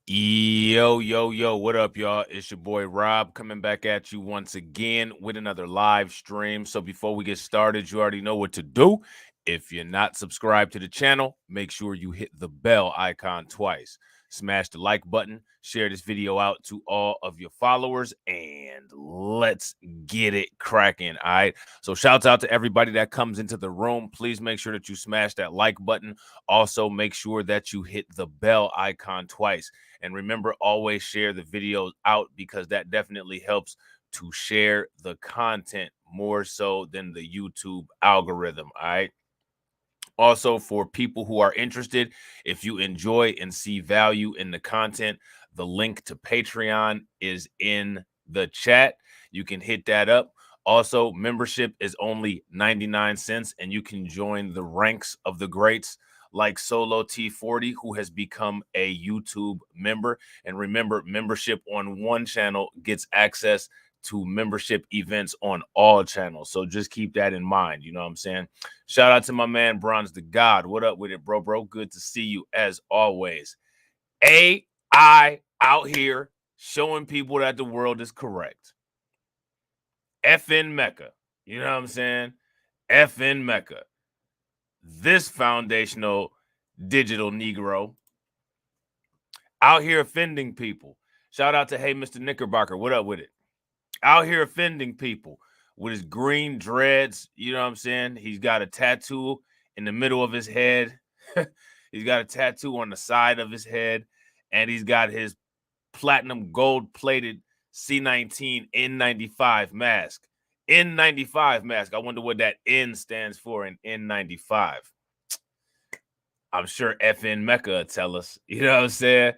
Yo, what up, y'all? It's your boy Rob coming back at you once again with another live stream. So before we get started, you already know what to do. If you're not subscribed to the channel, make sure you hit the bell icon twice. Smash the like button, share this video out to all of your followers, and let's get it cracking. All right. So shouts out to everybody that comes into the room. Please make sure that you smash that like button. Also, make sure that you hit the bell icon twice. And remember, always share the videos out because that definitely helps to share the content more so than the YouTube algorithm. All right. Also, for people who are interested, if you enjoy and see value in the content, the link to Patreon is in the chat. You can hit that up. Also, membership is only 99 cents, and you can join the ranks of the greats like Solo T40, who has become a YouTube member. And remember, membership on one channel gets access to membership events on all channels. So just keep that in mind. You know what I'm saying? Shout out to my man Bronze the God. What up with it, bro? Good to see you as always. AI out here showing people that the world is correct. FnMecca. You know what I'm saying? FnMecca. This foundational digital Negro out here offending people. Shout out to Hey Mr. Knickerbocker. What up with it? Out here offending people with his green dreads. You know what I'm saying? He's got a tattoo in the middle of his head. He's got a tattoo on the side of his head. And he's got his platinum gold plated C19 N95 mask. N95 mask. I wonder what that N stands for in N95. I'm sure FnMecca will tell us. You know what I'm saying?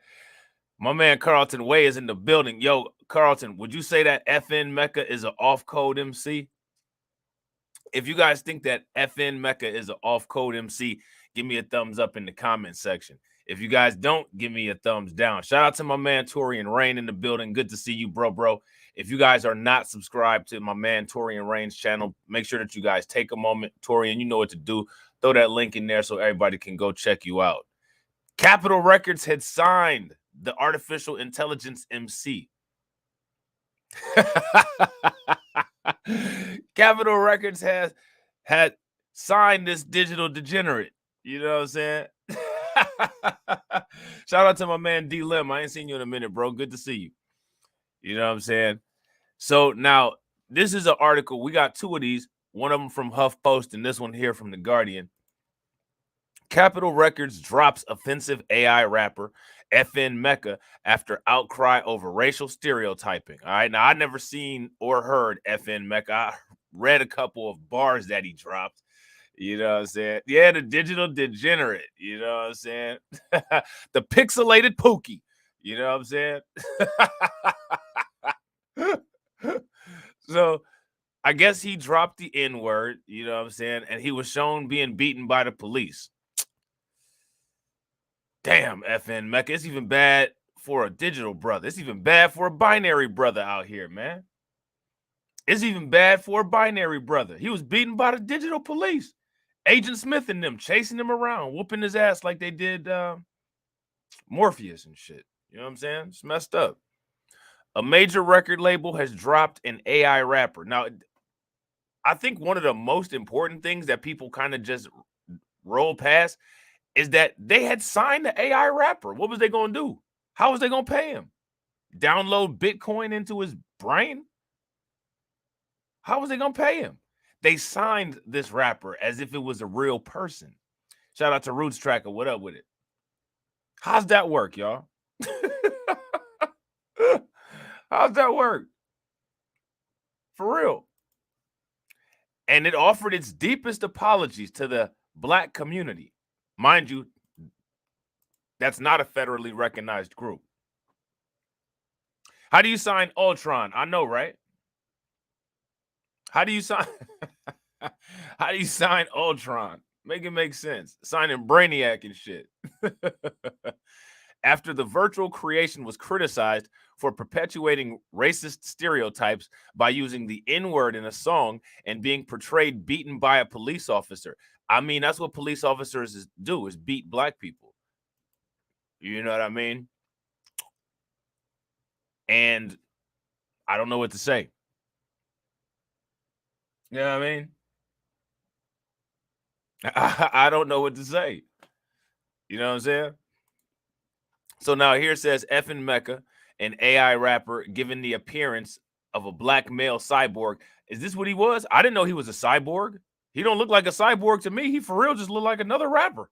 My man Carlton Way is in the building. Yo, Carlton, would you say that FnMecca is an off-code MC? If you guys think that FnMecca is an off-code MC, give me a thumbs up in the comment section. If you guys don't, give me a thumbs down. Shout out to my man Torian Rain in the building. Good to see you, bro. If you guys are not subscribed to my man Torian Rain's channel, make sure that you guys take a moment. Torian, you know what to do. Throw that link in there so everybody can go check you out. Capitol Records had signed the artificial intelligence MC. Capitol Records had signed this digital degenerate. You know what I'm saying? Shout out to my man D Lim. I ain't seen you in a minute, bro. Good to see you. You know what I'm saying? So now this is an article. We got two of these. One of them from HuffPost and this one here from The Guardian. Capitol Records drops offensive AI rapper FnMecca after outcry over racial stereotyping. All right, now I never seen or heard FnMecca. I read a couple of bars that he dropped. You know what I'm saying? Yeah, the digital degenerate. You know what I'm saying? The pixelated Pookie. You know what I'm saying? So I guess he dropped the N-word. You know what I'm saying? And he was shown being beaten by the police. Damn, FnMecca. It's even bad for a digital brother. It's even bad for a binary brother out here, man. It's even bad for a binary brother. He was beaten by the digital police. Agent Smith and them chasing him around, whooping his ass like they did Morpheus and shit. You know what I'm saying? It's messed up. A major record label has dropped an AI rapper. Now, I think one of the most important things that people kind of just roll past is that they had signed the AI rapper. What was they going to do? How was they going to pay him? Download Bitcoin into his brain? How was they going to pay him? They signed this rapper as if it was a real person. Shout out to Roots Tracker. What up with it? How's that work, y'all? How's that work? For real. And it offered its deepest apologies to the Black community. Mind you, that's not a federally recognized group. How do you sign Ultron? I know, right? How do you sign? How do you sign Ultron? Make it make sense. Signing Brainiac and shit. After the virtual creation was criticized for perpetuating racist stereotypes by using the N-word in a song and being portrayed beaten by a police officer. I mean, that's what police officers do, is beat Black people. You know what I mean? And I don't know what to say. You know what I mean? I don't know what to say. You know what I'm saying? So now here it says FnMecca, an AI rapper given the appearance of a black male cyborg. Is this what he was? I didn't know he was a cyborg. He don't look like a cyborg to me. He for real just look like another rapper.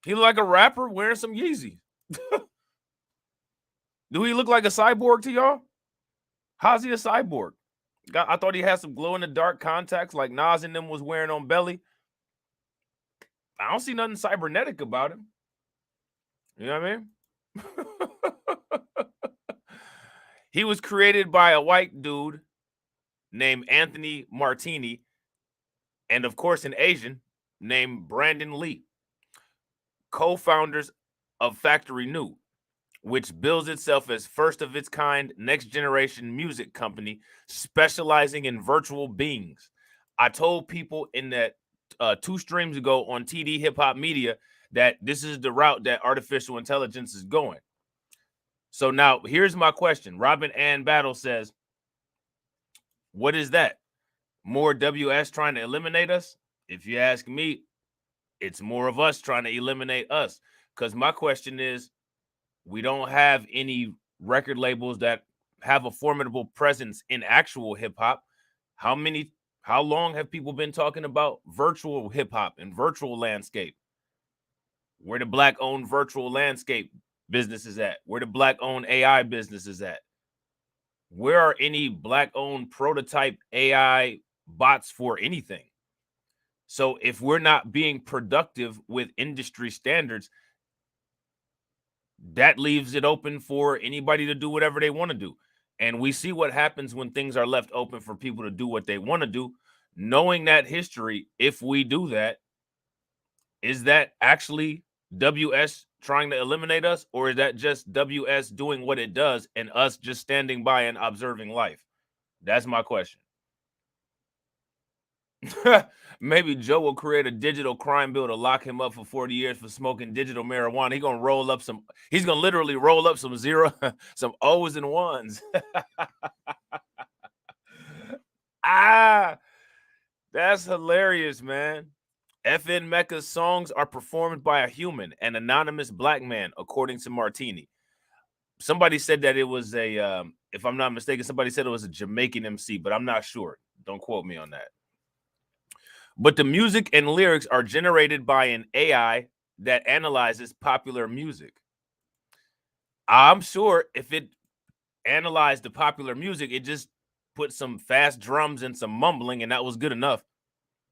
He look like a rapper wearing some Yeezys. Do he look like a cyborg to y'all? How's he a cyborg? I thought he had some glow in the dark contacts like Nas and them was wearing on Belly. I don't see nothing cybernetic about him. You know what I mean? He was created by a white dude named Anthony Martini, and of course an Asian named Brandon Lee, co-founders of Factory New, which bills itself as first of its kind next generation music company specializing in virtual beings. I told people in that 2 streams ago on TD Hip Hop Media that this is the route that artificial intelligence is going. So now here's my question. Robin Ann Battle says, what is that? More WS trying to eliminate us? If you ask me, it's more of us trying to eliminate us. Because my question is, we don't have any record labels that have a formidable presence in actual hip hop. How long have people been talking about virtual hip hop and virtual landscape? Where the black owned virtual landscape business is at? Where the black owned AI business is at? Where are any black owned prototype AI bots for anything? So if we're not being productive with industry standards, that leaves it open for anybody to do whatever they want to do. And we see what happens when things are left open for people to do what they want to do. Knowing that history, if we do that, is that actually WS trying to eliminate us, or is that just WS doing what it does and us just standing by and observing life? That's my question. Maybe Joe will create a digital crime bill to lock him up for 40 years for smoking digital marijuana. He's gonna literally roll up some some O's and ones. That's hilarious, man. FnMecca's songs are performed by a human, an anonymous black man, according to Martini. Somebody said that it was if I'm not mistaken, somebody said it was a Jamaican MC, but I'm not sure. Don't quote me on that. But the music and lyrics are generated by an AI that analyzes popular music. I'm sure if it analyzed the popular music, it just put some fast drums and some mumbling, and that was good enough.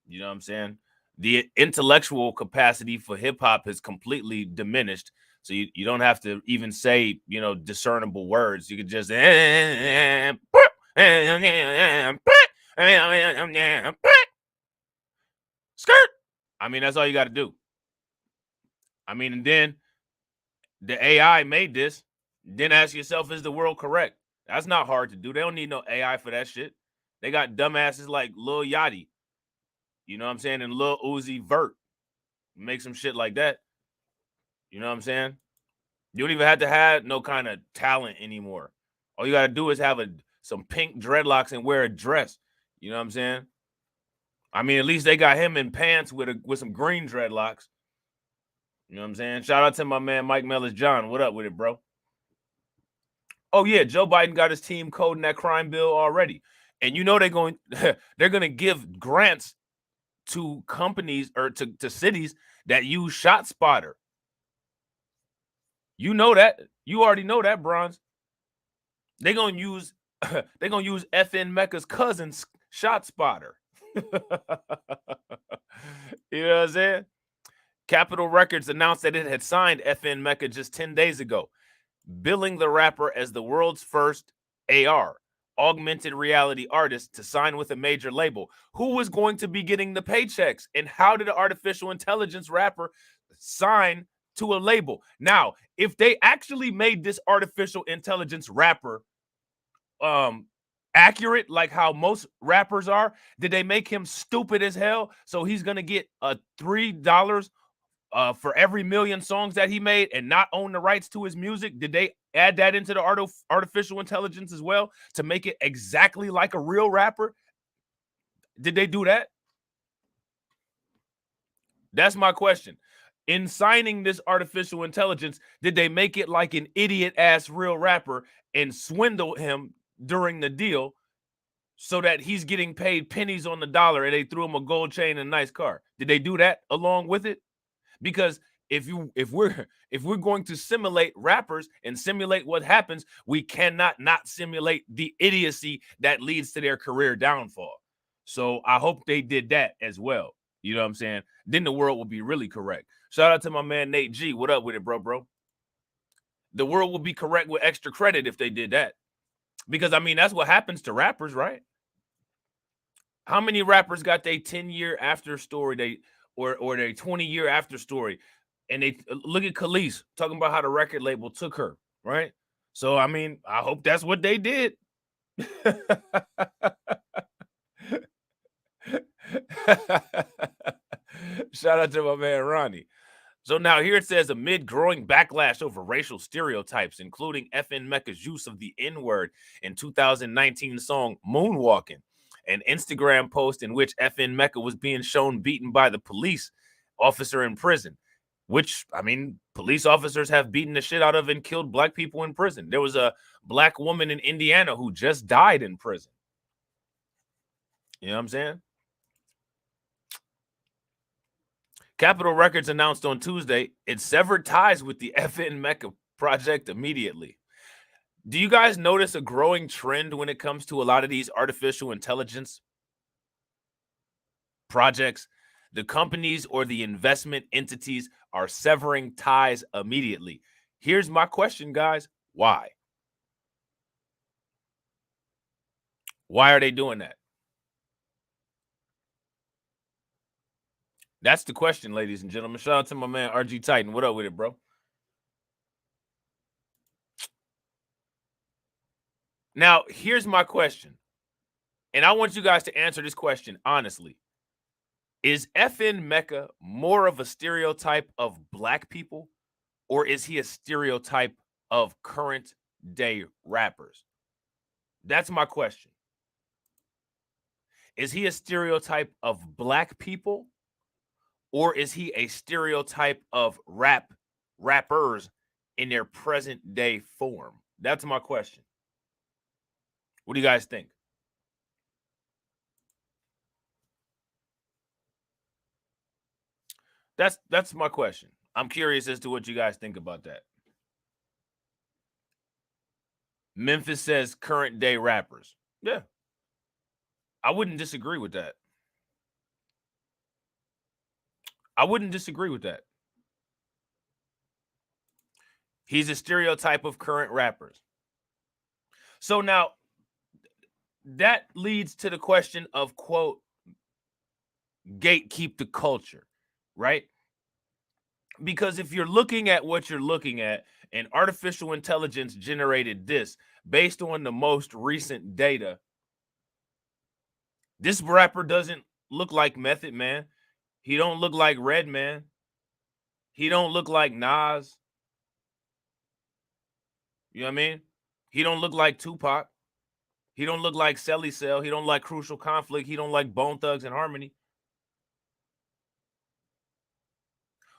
You know what I'm saying? The intellectual capacity for hip hop has completely diminished. So you don't have to even say, discernible words. You could just skirt. I mean, that's all you got to do. I mean, and then the AI made this. Then ask yourself, is the world correct? That's not hard to do. They don't need no AI for that shit. They got dumbasses like Lil Yachty, you know what I'm saying, and Lil Uzi Vert. Make some shit like that. You know what I'm saying? You don't even have to have no kind of talent anymore. All you got to do is have some pink dreadlocks and wear a dress. You know what I'm saying? I mean, at least they got him in pants with some green dreadlocks. You know what I'm saying? Shout out to my man Mike Mellis John. What up with it, bro? Oh yeah, Joe Biden got his team coding that crime bill already, and they're going to give grants to companies or to cities that use ShotSpotter. You know that. You already know that, Bronze. They're gonna use FnMecca's cousin's ShotSpotter. You know what I'm saying? Capitol Records announced that it had signed FnMecca just 10 days ago, billing the rapper as the world's first AR, augmented reality artist, to sign with a major label. Who was going to be getting the paychecks? And how did an artificial intelligence rapper sign to a label? Now, if they actually made this artificial intelligence rapper accurate, like how most rappers are, did they make him stupid as hell so he's gonna get a $3 for every million songs that he made and not own the rights to his music? Did they add that into the artificial intelligence as well to make it exactly like a real rapper? Did they do that? That's my question. In signing this artificial intelligence, did they make it like an idiot-ass real rapper and swindle him during the deal so that he's getting paid pennies on the dollar and they threw him a gold chain and a nice car? Did they do that along with it? Because if we're going to simulate rappers and simulate what happens, we cannot not simulate the idiocy that leads to their career downfall. So I hope they did that as well. You know what I'm saying? Then the world will be really correct. Shout out to my man Nate G. What up with it, bro? The world will be correct with extra credit if they did that. Because I mean, that's what happens to rappers, right? How many rappers got their 10-year after story, or their 20-year after story? And they look at Khalees talking about how the record label took her, right? So I mean, I hope that's what they did. Shout out to my man Ronnie. So now here it says, amid growing backlash over racial stereotypes, including FnMecca's use of the N-word in 2019 song Moonwalking, an Instagram post in which FnMecca was being shown beaten by the police officer in prison, which, I mean, police officers have beaten the shit out of and killed black people in prison. There was a black woman in Indiana who just died in prison. You know what I'm saying? Capitol Records announced on Tuesday it severed ties with the FnMecca project immediately. Do you guys notice a growing trend when it comes to a lot of these artificial intelligence projects? The companies or the investment entities are severing ties immediately. Here's my question, guys. Why? Why are they doing that? That's the question, ladies and gentlemen. Shout out to my man RG Titan. What up with it, bro? Now, here's my question. And I want you guys to answer this question honestly. Is FnMecca more of a stereotype of black people, or is he a stereotype of current day rappers? That's my question. Is he a stereotype of black people, or is he a stereotype of rappers in their present day form? That's my question. What do you guys think? That's my question. I'm curious as to what you guys think about that. Memphis says current day rappers. Yeah. I wouldn't disagree with that. I wouldn't disagree with that. He's a stereotype of current rappers. So now that leads to the question of, quote, gatekeep the culture, right? Because if you're looking at what you're looking at, and artificial intelligence generated this based on the most recent data, this rapper doesn't look like Method Man. He don't look like Redman. He don't look like Nas. You know what I mean? He don't look like Tupac. He don't look like Celly Cell. He don't like Crucial Conflict. He don't like Bone Thugs and Harmony.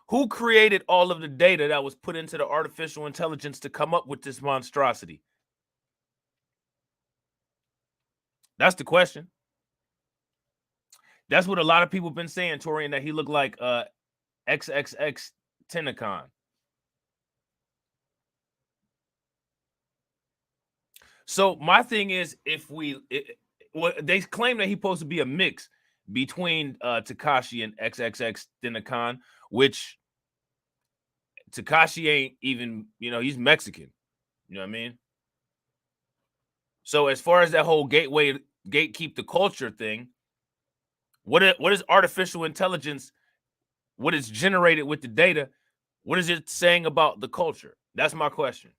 Who created all of the data that was put into the artificial intelligence to come up with this monstrosity? That's the question. That's what a lot of people have been saying, Torian, that he looked like XXX Tenacon. So my thing is, if they claim that he's supposed to be a mix between Tekashi and XXX Tenacon, which Tekashi ain't even, he's Mexican. You know what I mean? So as far as that whole gatekeep the culture thing, what is artificial intelligence? What is generated with the data? What is it saying about the culture? That's my question.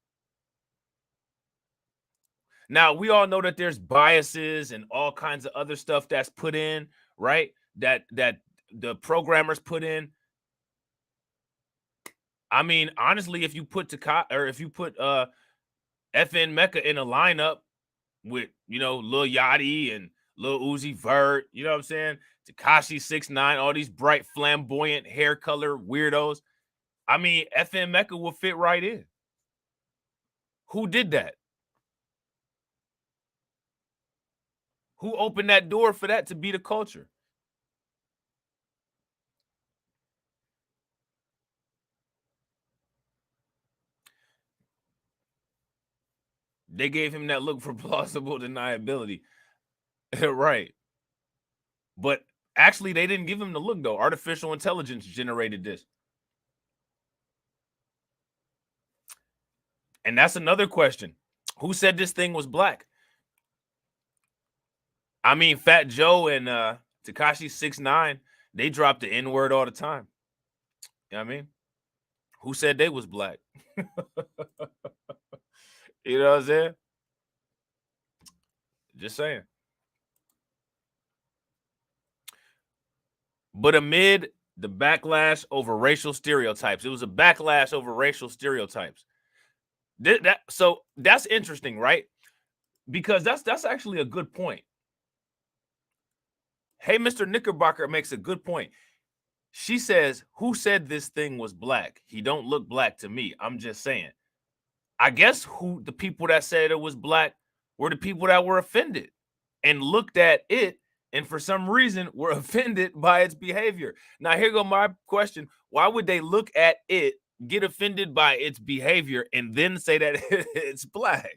Now, we all know that there's biases and all kinds of other stuff that's put in, right? That the programmers put in. I mean, honestly, if you put FnMecca in a lineup with, Lil Yachty and Lil Uzi Vert, you know what I'm saying? Tekashi 6ix9ine, all these bright, flamboyant hair color weirdos. I mean, FnMecca will fit right in. Who did that? Who opened that door for that to be the culture? They gave him that look for plausible deniability. Right. But actually, they didn't give him the look, though. Artificial intelligence generated this. And that's another question. Who said this thing was black? I mean, Fat Joe and Tekashi 6ix9ine, they drop the N-word all the time. You know what I mean? Who said they was black? You know what I'm saying? Just saying. But amid the backlash over racial stereotypes, it was a backlash over racial stereotypes. So that's interesting, right? Because that's actually a good point. Hey, Mr. Knickerbocker makes a good point. She says, who said this thing was black? He don't look black to me. I'm just saying. I guess who the people that said it was black were the people that were offended and looked at it and for some reason were offended by its behavior. Now, here go my question. Why would they look at it, get offended by its behavior, and then say that it's black?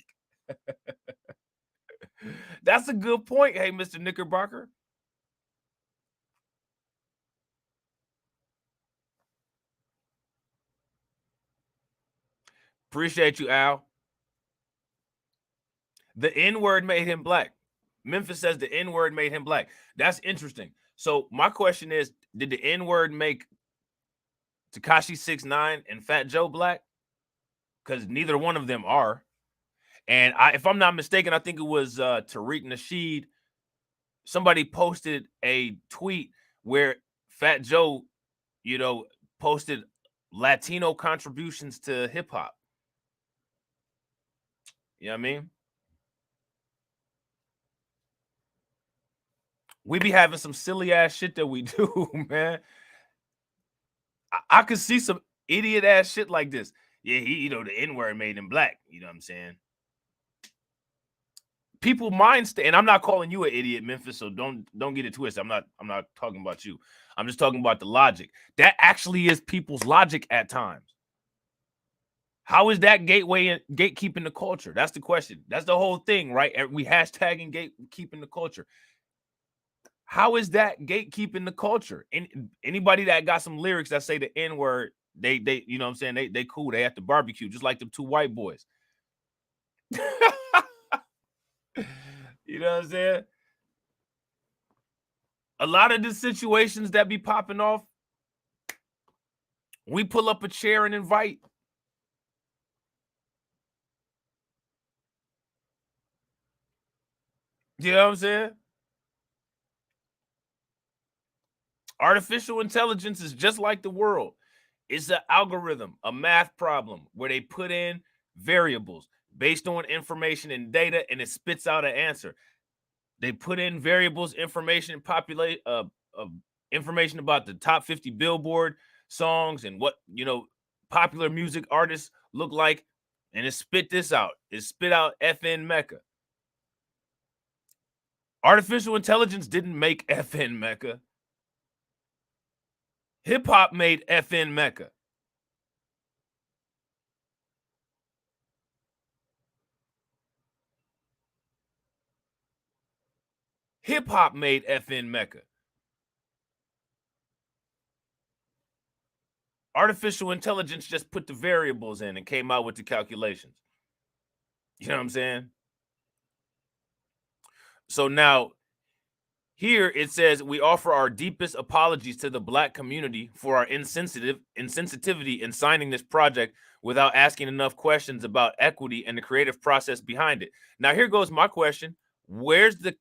That's a good point, hey, Mr. Knickerbocker. Appreciate you, Al. The N-word made him black. Memphis says the N-word made him black. That's interesting. So my question is, did the N-word make Tekashi 6ix9ine and Fat Joe black? Because neither one of them are. And if I'm not mistaken, I think it was Tariq Nasheed. Somebody posted a tweet where Fat Joe, posted Latino contributions to hip hop. You know what I mean? We be having some silly ass shit that we do, man. I could see some idiot ass shit like this. Yeah, the N-word made him black. You know what I'm saying? People mind state, and I'm not calling you an idiot, Memphis, so don't get it twisted. I'm not talking about you. I'm just talking about the logic. That actually is people's logic at times. How is that gatekeeping the culture? That's the question. That's the whole thing, right? We hashtagging gatekeeping the culture. How is that gatekeeping the culture? And anybody that got some lyrics that say the N-word, they you know what I'm saying? They cool. They at the barbecue, just like them two white boys. You know what I'm saying? A lot of the situations that be popping off, we pull up a chair and invite. You know what I'm saying? Artificial intelligence is just like the world. It's an algorithm, a math problem where they put in variables based on information and data, and it spits out an answer. They put in variables, information, information about the top 50 Billboard songs and what popular music artists look like, and it spit this out. It spit out FnMecca. Artificial intelligence didn't make FnMecca. Hip hop made FnMecca. Hip hop made FnMecca. Artificial intelligence just put the variables in and came out with the calculations. You know what I'm saying? So now here it says, we offer our deepest apologies to the Black community for our insensitivity in signing this project without asking enough questions about equity and the creative process behind it. Now here goes my question. Where's the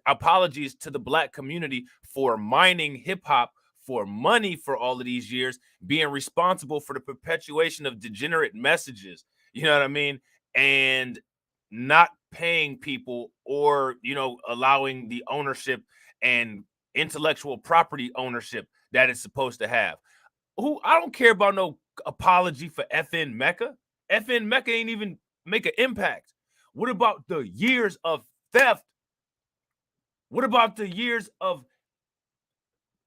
apologies to the Black community for mining hip hop for money for all of these years, being responsible for the perpetuation of degenerate messages, you know what I mean? And not paying people, or, you know, allowing the ownership and intellectual property ownership that it's supposed to have. Who, I don't care about no apology for FnMecca. FnMecca ain't even make an impact. What about the years of theft? What about the years of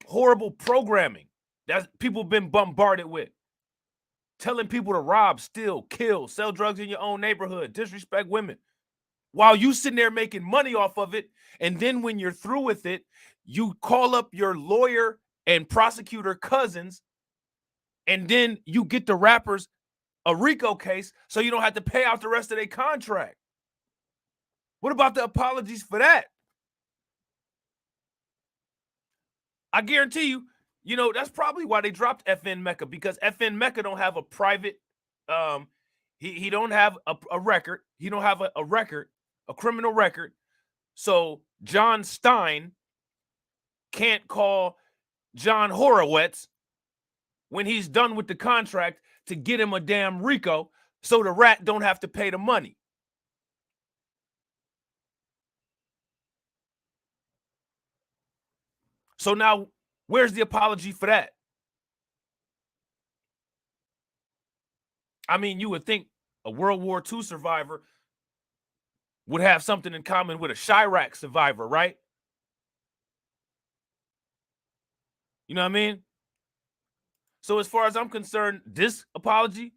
horrible programming that people have been bombarded with? Telling people to rob, steal, kill, sell drugs in your own neighborhood, disrespect women, while you sitting there making money off of it. And then when you're through with it, you call up your lawyer and prosecutor cousins, and then you get the rappers a RICO case so you don't have to pay out the rest of their contract. What about the apologies for that? I guarantee you, you know, that's probably why they dropped FnMecca, because FnMecca don't have a private, he don't have a record. He don't have a record, a criminal record. So John Stein can't call John Horowitz when he's done with the contract to get him a damn RICO, so the rat don't have to pay the money. So now, where's the apology for that? I mean, you would think a World War II survivor would have something in common with a Chirac survivor, right? You know what I mean? So as far as I'm concerned, this apology,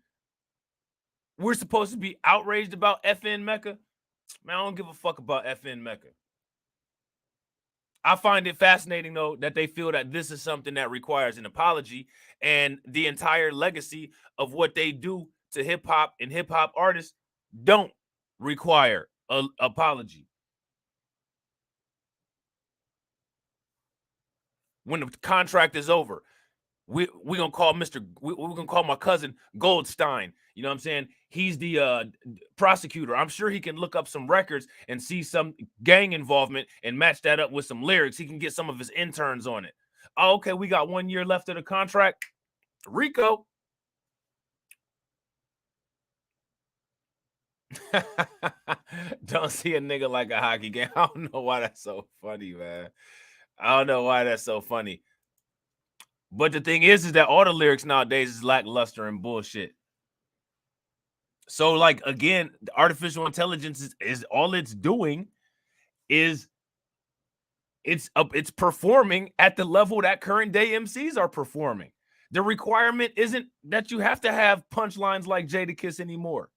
we're supposed to be outraged about FnMecca. Man, I don't give a fuck about FnMecca. I find it fascinating, though, that they feel that this is something that requires an apology, and the entire legacy of what they do to hip hop and hip hop artists don't require an apology. When the contract is over, we're gonna call we're gonna call my cousin Goldstein. You know what I'm saying? He's the prosecutor. I'm sure he can look up some records and see some gang involvement and match that up with some lyrics. He can get some of his interns on it. Oh, okay, we got 1 year left of the contract. RICO. Don't see a nigga like a hockey game. I don't know why that's so funny, man. I don't know why that's so funny. But the thing is that all the lyrics nowadays is lackluster and bullshit. So, like, again, the artificial intelligence is all it's doing is it's performing at the level that current day MCs are performing. The requirement isn't that you have to have punchlines like Jadakiss anymore.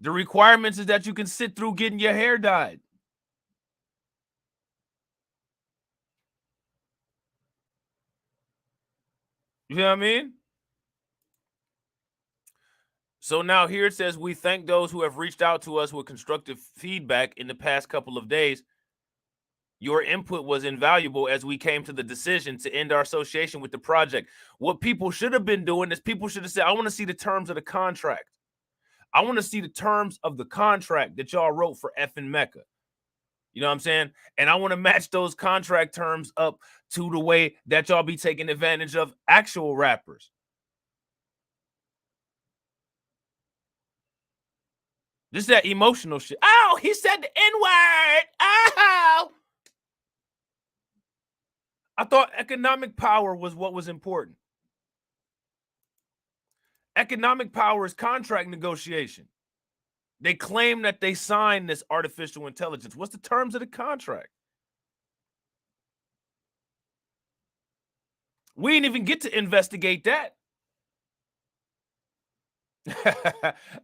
The requirements is that you can sit through getting your hair dyed. You know what I mean? So now here it says, we thank those who have reached out to us with constructive feedback in the past couple of days. Your input was invaluable as we came to the decision to end our association with the project. What people should have been doing is people should have said, I want to see the terms of the contract. I want to see the terms of the contract that y'all wrote for FnMecca. You know what I'm saying? And I want to match those contract terms up to the way that y'all be taking advantage of actual rappers. This is that emotional shit. Oh, he said the N-word. Oh. I thought economic power was what was important. Economic power is contract negotiation. They claim that they signed this artificial intelligence. What's the terms of the contract? We didn't even get to investigate that.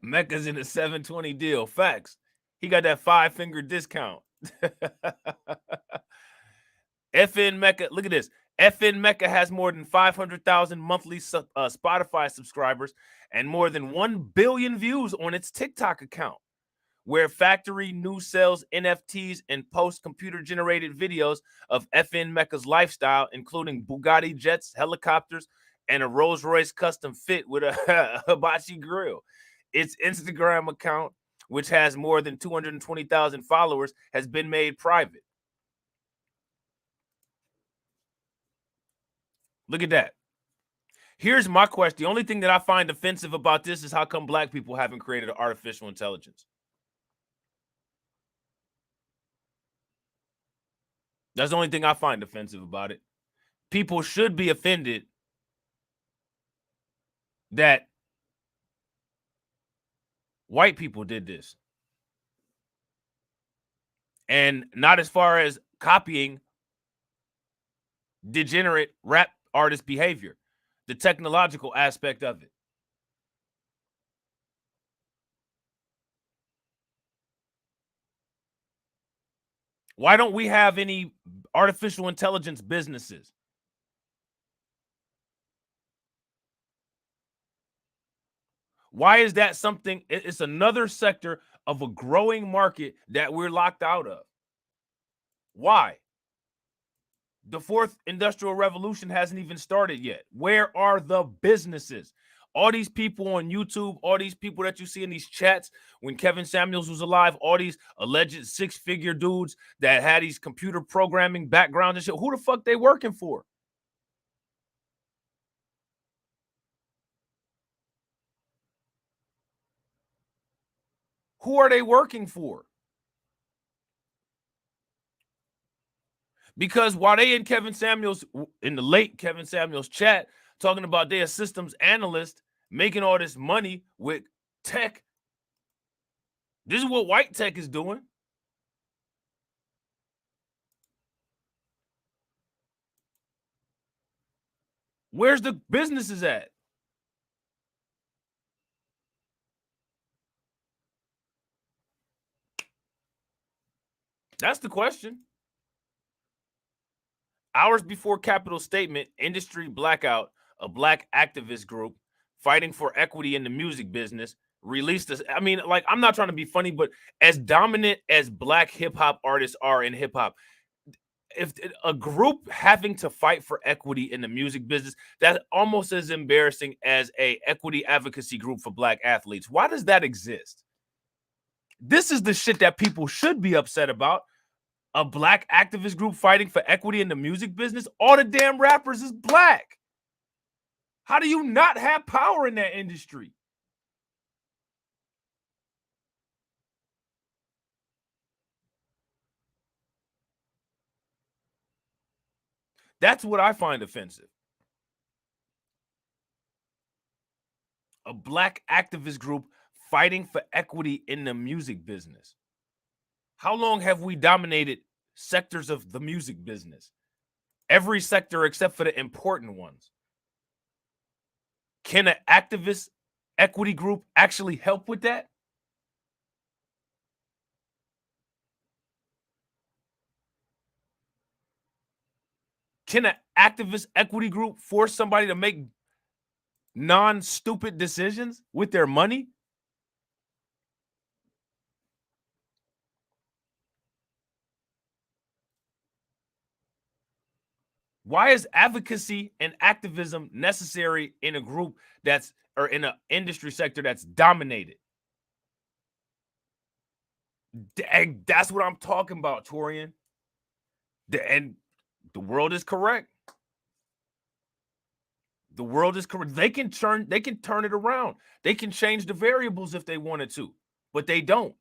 Mecca's in a 720 deal. Facts. He got that 5-finger discount. FnMecca, look at this. FnMecca has more than 500,000 monthly Spotify subscribers and more than 1 billion views on its TikTok account, where Factory New sells NFTs and posts computer-generated videos of FnMecca's lifestyle, including Bugatti jets, helicopters, and a Rolls-Royce custom fit with a hibachi grill. Its Instagram account, which has more than 220,000 followers, has been made private. Look at that. Here's my question. The only thing that I find offensive about this is how come black people haven't created artificial intelligence? That's the only thing I find offensive about it. People should be offended that white people did this. And not as far as copying degenerate rap artist behavior, the technological aspect of it. Why don't we have any artificial intelligence businesses? Why is that something? It's another sector of a growing market that we're locked out of. Why? The fourth industrial revolution hasn't even started yet. Where are the businesses? All these people on YouTube, all these people that you see in these chats when Kevin Samuels was alive, all these alleged six-figure dudes that had these computer programming backgrounds and shit, who the fuck they working for? Who are they working for? Because while they in Kevin Samuels, in the late Kevin Samuels chat, talking about their systems analyst making all this money with tech, this is what white tech is doing. Where's the businesses at? That's the question. Hours before Capitol statement, industry blackout, a black activist group fighting for equity in the music business, released this. I mean, like, I'm not trying to be funny, but as dominant as black hip hop artists are in hip hop, if a group having to fight for equity in the music business, that's almost as embarrassing as a equity advocacy group for black athletes. Why does that exist? This is the shit that people should be upset about. A black activist group fighting for equity in the music business. All the damn rappers is black. How do you not have power in that industry? That's what I find offensive. A black activist group fighting for equity in the music business. How long have we dominated sectors of the music business? Every sector except for the important ones. Can an activist equity group actually help with that? Can an activist equity group force somebody to make non-stupid decisions with their money? Why is advocacy and activism necessary in a group that's, or in an industry sector that's dominated? And that's what I'm talking about, Torian. And the world is correct. The world is correct. They can turn it around. They can change the variables if they wanted to, but they don't.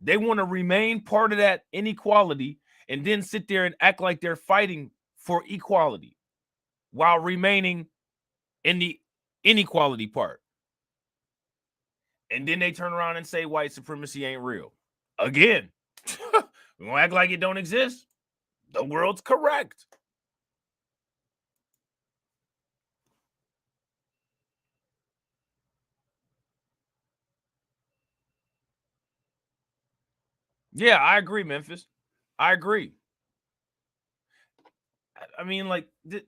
They want to remain part of that inequality and then sit there and act like they're fighting for equality while remaining in the inequality part. And then they turn around and say white supremacy ain't real. Again, we won't act like it don't exist. The world's correct. Yeah, I agree, Memphis. I agree. I mean, like, this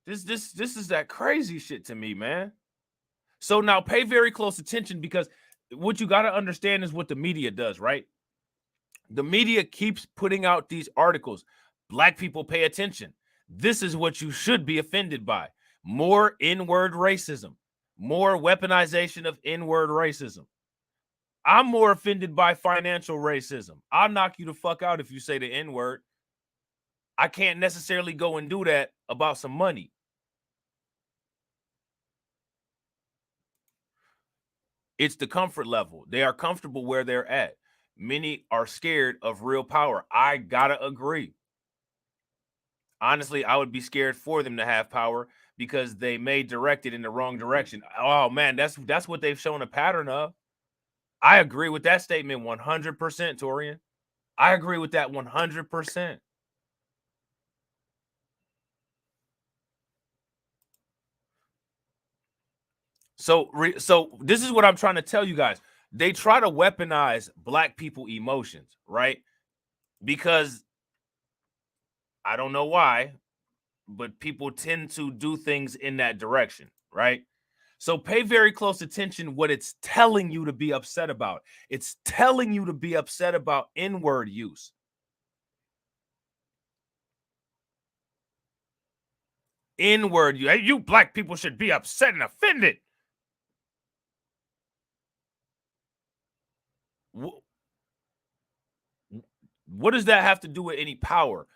is that crazy shit to me, man. So now pay very close attention, because what you got to understand is what the media does, right? The media keeps putting out these articles. Black people, pay attention. This is what you should be offended by. More N-word racism, more weaponization of N-word racism. I'm more offended by financial racism. I'll knock you the fuck out if you say the N-word. I can't necessarily go and do that about some money. It's the comfort level. They are comfortable where they're at. Many are scared of real power. I gotta agree. Honestly, I would be scared for them to have power because they may direct it in the wrong direction. Oh man, that's what they've shown a pattern of. I agree with that statement 100%, Torian. I agree with that 100%. So this is what I'm trying to tell you guys. They try to weaponize black people emotions, right? Because I don't know why, but people tend to do things in that direction, right? So pay very close attention what it's telling you to be upset about. It's telling you to be upset about N-word use. N-word, you black people should be upset and offended. What does that have to do with any power?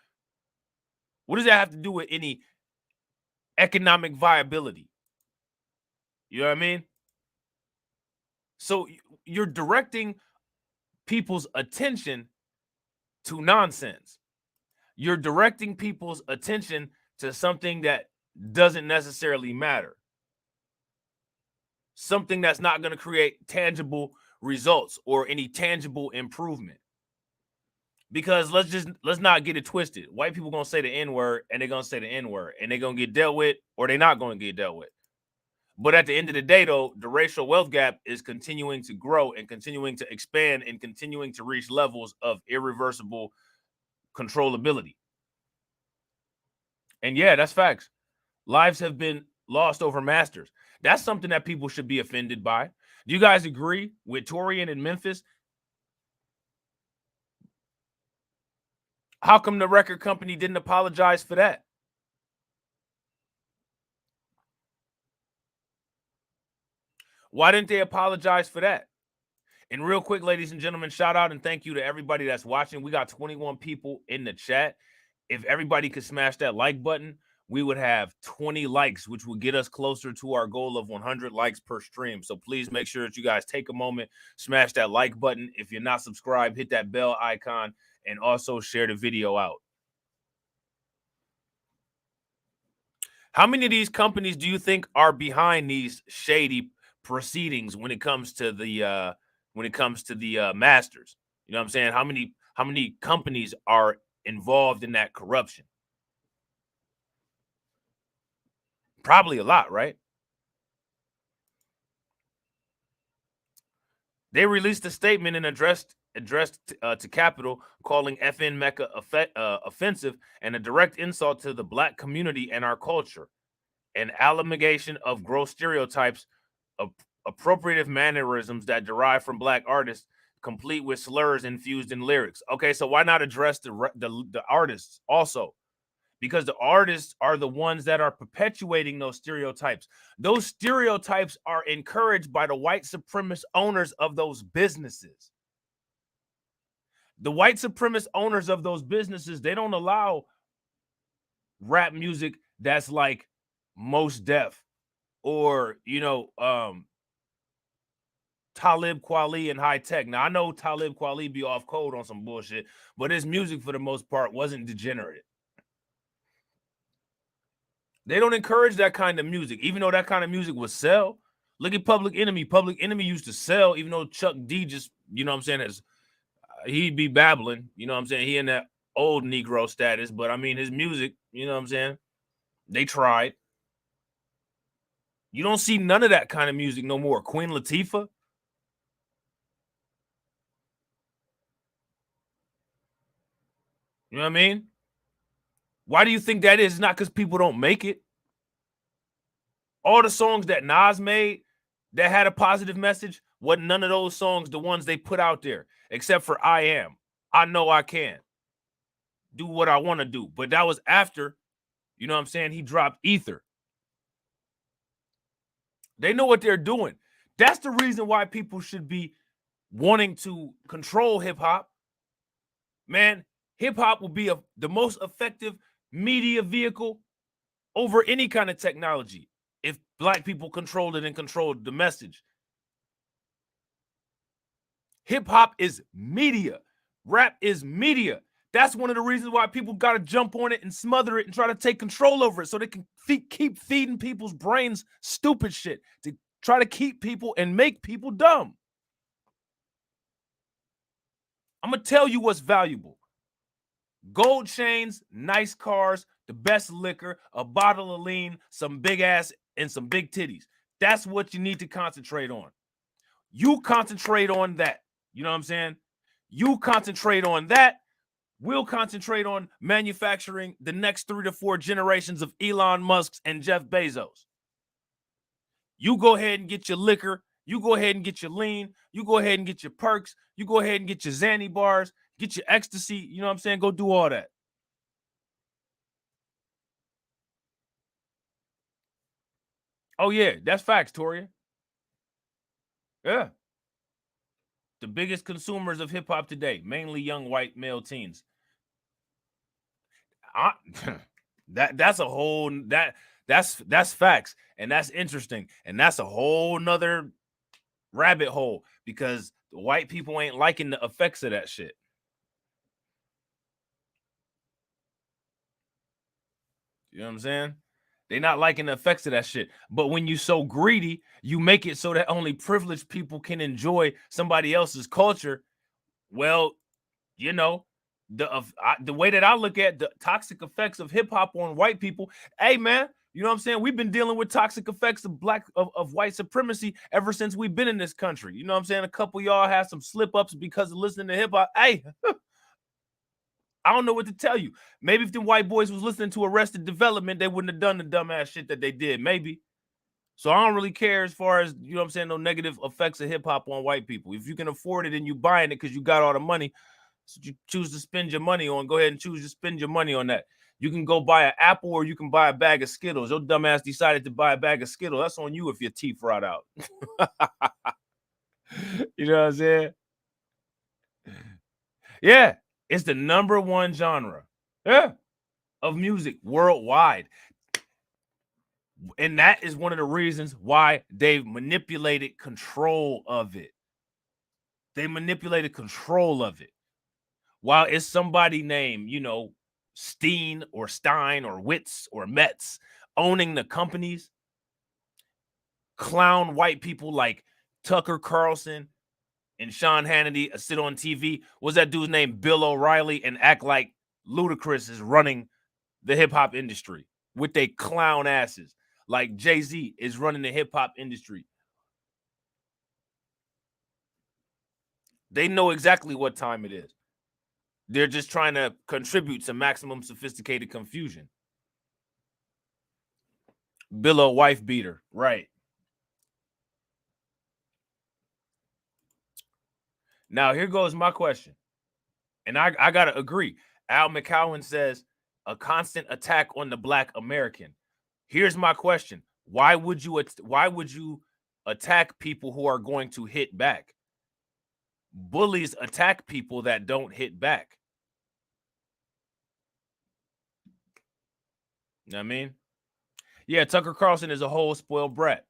What does that have to do with any economic viability? You know what I mean? So you're directing people's attention to nonsense. You're directing people's attention to something that doesn't necessarily matter. Something that's not going to create tangible results or any tangible improvement. Because let's not get it twisted. White people gonna say the N-word and they're gonna say the N-word and they're gonna get dealt with or they're not gonna get dealt with. But at the end of the day, though, the racial wealth gap is continuing to grow and continuing to expand and continuing to reach levels of irreversible controllability. And yeah, that's facts. Lives have been lost over masters. That's something that people should be offended by. Do you guys agree with Torian in Memphis? How come the record company didn't apologize for that? Why didn't they apologize for that? And real quick, ladies and gentlemen, shout out and thank you to everybody that's watching. We got 21 people in the chat. If everybody could smash that like button, we would have 20 likes, which would get us closer to our goal of 100 likes per stream. So please make sure that you guys take a moment, smash that like button. If you're not subscribed, hit that bell icon and also share the video out. How many of these companies do you think are behind these shady proceedings when it comes to the masters? You know what I'm saying? How many companies are involved in that corruption? Probably a lot, right? They released a statement and addressed to Capitol, calling FnMecca offensive and a direct insult to the black community and our culture, an amalgamation of gross stereotypes, appropriative mannerisms that derive from black artists, complete with slurs infused in lyrics. Okay, so why not address the artists also? Because the artists are the ones that are perpetuating those stereotypes. Those stereotypes are encouraged by the white supremacist owners of those businesses. The white supremacist owners of those businesses, they don't allow rap music that's like Most Def or, Talib Kweli and High Tech. Now, I know Talib Kweli be off code on some bullshit, but his music for the most part wasn't degenerate. They don't encourage that kind of music, even though that kind of music would sell. Look at Public Enemy. Public Enemy used to sell, even though Chuck D just, you know what I'm saying, he'd be babbling, you know what I'm saying? He in that old Negro status, but I mean, his music, you know what I'm saying? They tried. You don't see none of that kind of music no more. Queen Latifah. You know what I mean? Why do you think that is? It's not because people don't make it. All the songs that Nas made that had a positive message, wasn't none of those songs the ones they put out there, except for I Am. I Know I Can. Do what I want to do. But that was after, you know what I'm saying, he dropped Ether. They know what they're doing. That's the reason why people should be wanting to control hip hop. Man, Hip hop will be the most effective media vehicle over any kind of technology if black people controlled it and controlled the message. Hip hop is media. Rap is media. That's one of the reasons why people got to jump on it and smother it and try to take control over it so they can keep feeding people's brains stupid shit to try to keep people and make people dumb. I'm going to tell you what's valuable. Gold chains, nice cars, the best liquor, a bottle of lean, some big ass, and some big titties. That's what you need to concentrate on. You concentrate on that. You know what I'm saying? You concentrate on that. We'll concentrate on manufacturing the next 3 to 4 generations of Elon Musk's and Jeff Bezos. You go ahead and get your liquor. You go ahead and get your lean. You go ahead and get your perks. You go ahead and get your Xanny bars. Get your ecstasy. You know what I'm saying? Go do all that. Oh, yeah. That's facts, Toria. Yeah. The biggest consumers of hip-hop today, mainly young white male teens. That's a whole that's facts, and that's interesting, and that's a whole nother rabbit hole because the white people ain't liking the effects of that shit. You know what I'm saying? They not liking the effects of that shit. But when you so greedy, you make it so that only privileged people can enjoy somebody else's culture. Well, you know, the way that I look at the toxic effects of hip hop on white people, hey man, you know what I'm saying? We've been dealing with toxic effects of white supremacy ever since we've been in this country. You know what I'm saying? A couple of y'all had some slip ups because of listening to hip hop. Hey, I don't know what to tell you. Maybe if the white boys was listening to Arrested Development, they wouldn't have done the dumbass shit that they did. Maybe. So I don't really care as far as, you know what I'm saying, no negative effects of hip hop on white people. If you can afford it and you buying it because you got all the money, so you choose to spend your money on, go ahead and choose to spend your money on that. You can go buy an apple or you can buy a bag of Skittles. Your dumbass decided to buy a bag of Skittles. That's on you if your teeth rot out. You know what I'm saying? Yeah, it's the #1 genre. Yeah, of music worldwide. And that is one of the reasons why they've manipulated control of it. They manipulated control of it. While it's somebody named, you know, Steen or Stein or Witz or Metz owning the companies, clown white people like Tucker Carlson and Sean Hannity sit on TV. What's that dude's name? Bill O'Reilly, and act like Ludacris is running the hip hop industry with they clown asses. Like Jay-Z is running the hip hop industry. They know exactly what time it is. They're just trying to contribute to maximum sophisticated confusion. Bill wife beater, right. Now, here goes my question. And I got to agree. Al McCowan says a constant attack on the Black American. Here's my question. Why would you attack people who are going to hit back? Bullies attack people that don't hit back. You know what I mean? Yeah, Tucker Carlson is a whole spoiled brat.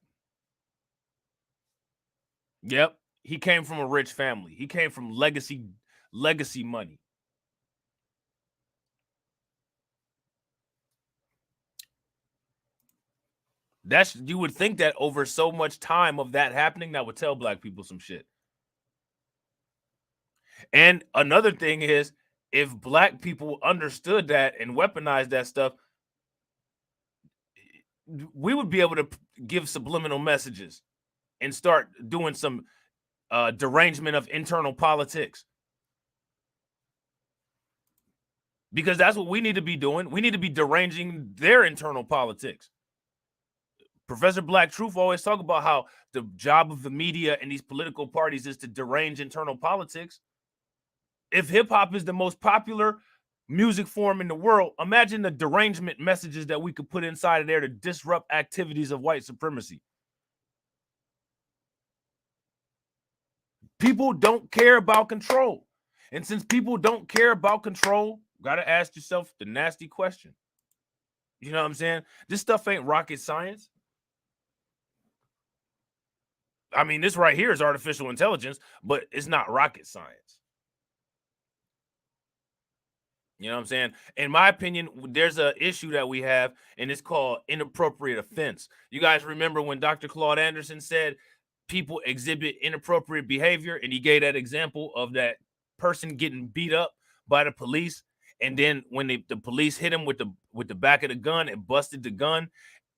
Yep. He came from a rich family. He came from legacy money. That's, you would think that over so much time of that happening, that would tell black people some shit. And another thing is, if black people understood that and weaponized that stuff, we would be able to give subliminal messages and start doing some derangement of internal politics. Because that's what we need to be doing. We need to be deranging their internal politics. Professor Black Truth always talk about how the job of the media and these political parties is to derange internal politics. If hip hop is the most popular music form in the world, imagine the derangement messages that we could put inside of there to disrupt activities of white supremacy. People don't care about control. And since people don't care about control, gotta ask yourself the nasty question. You know what I'm saying? This stuff ain't rocket science. I mean, this right here is artificial intelligence, but it's not rocket science. You know what I'm saying? In my opinion, there's an issue that we have, and it's called inappropriate offense. You guys remember when Dr. Claude Anderson said people exhibit inappropriate behavior, and he gave that example of that person getting beat up by the police, and then when the police hit him with the back of the gun, it busted the gun,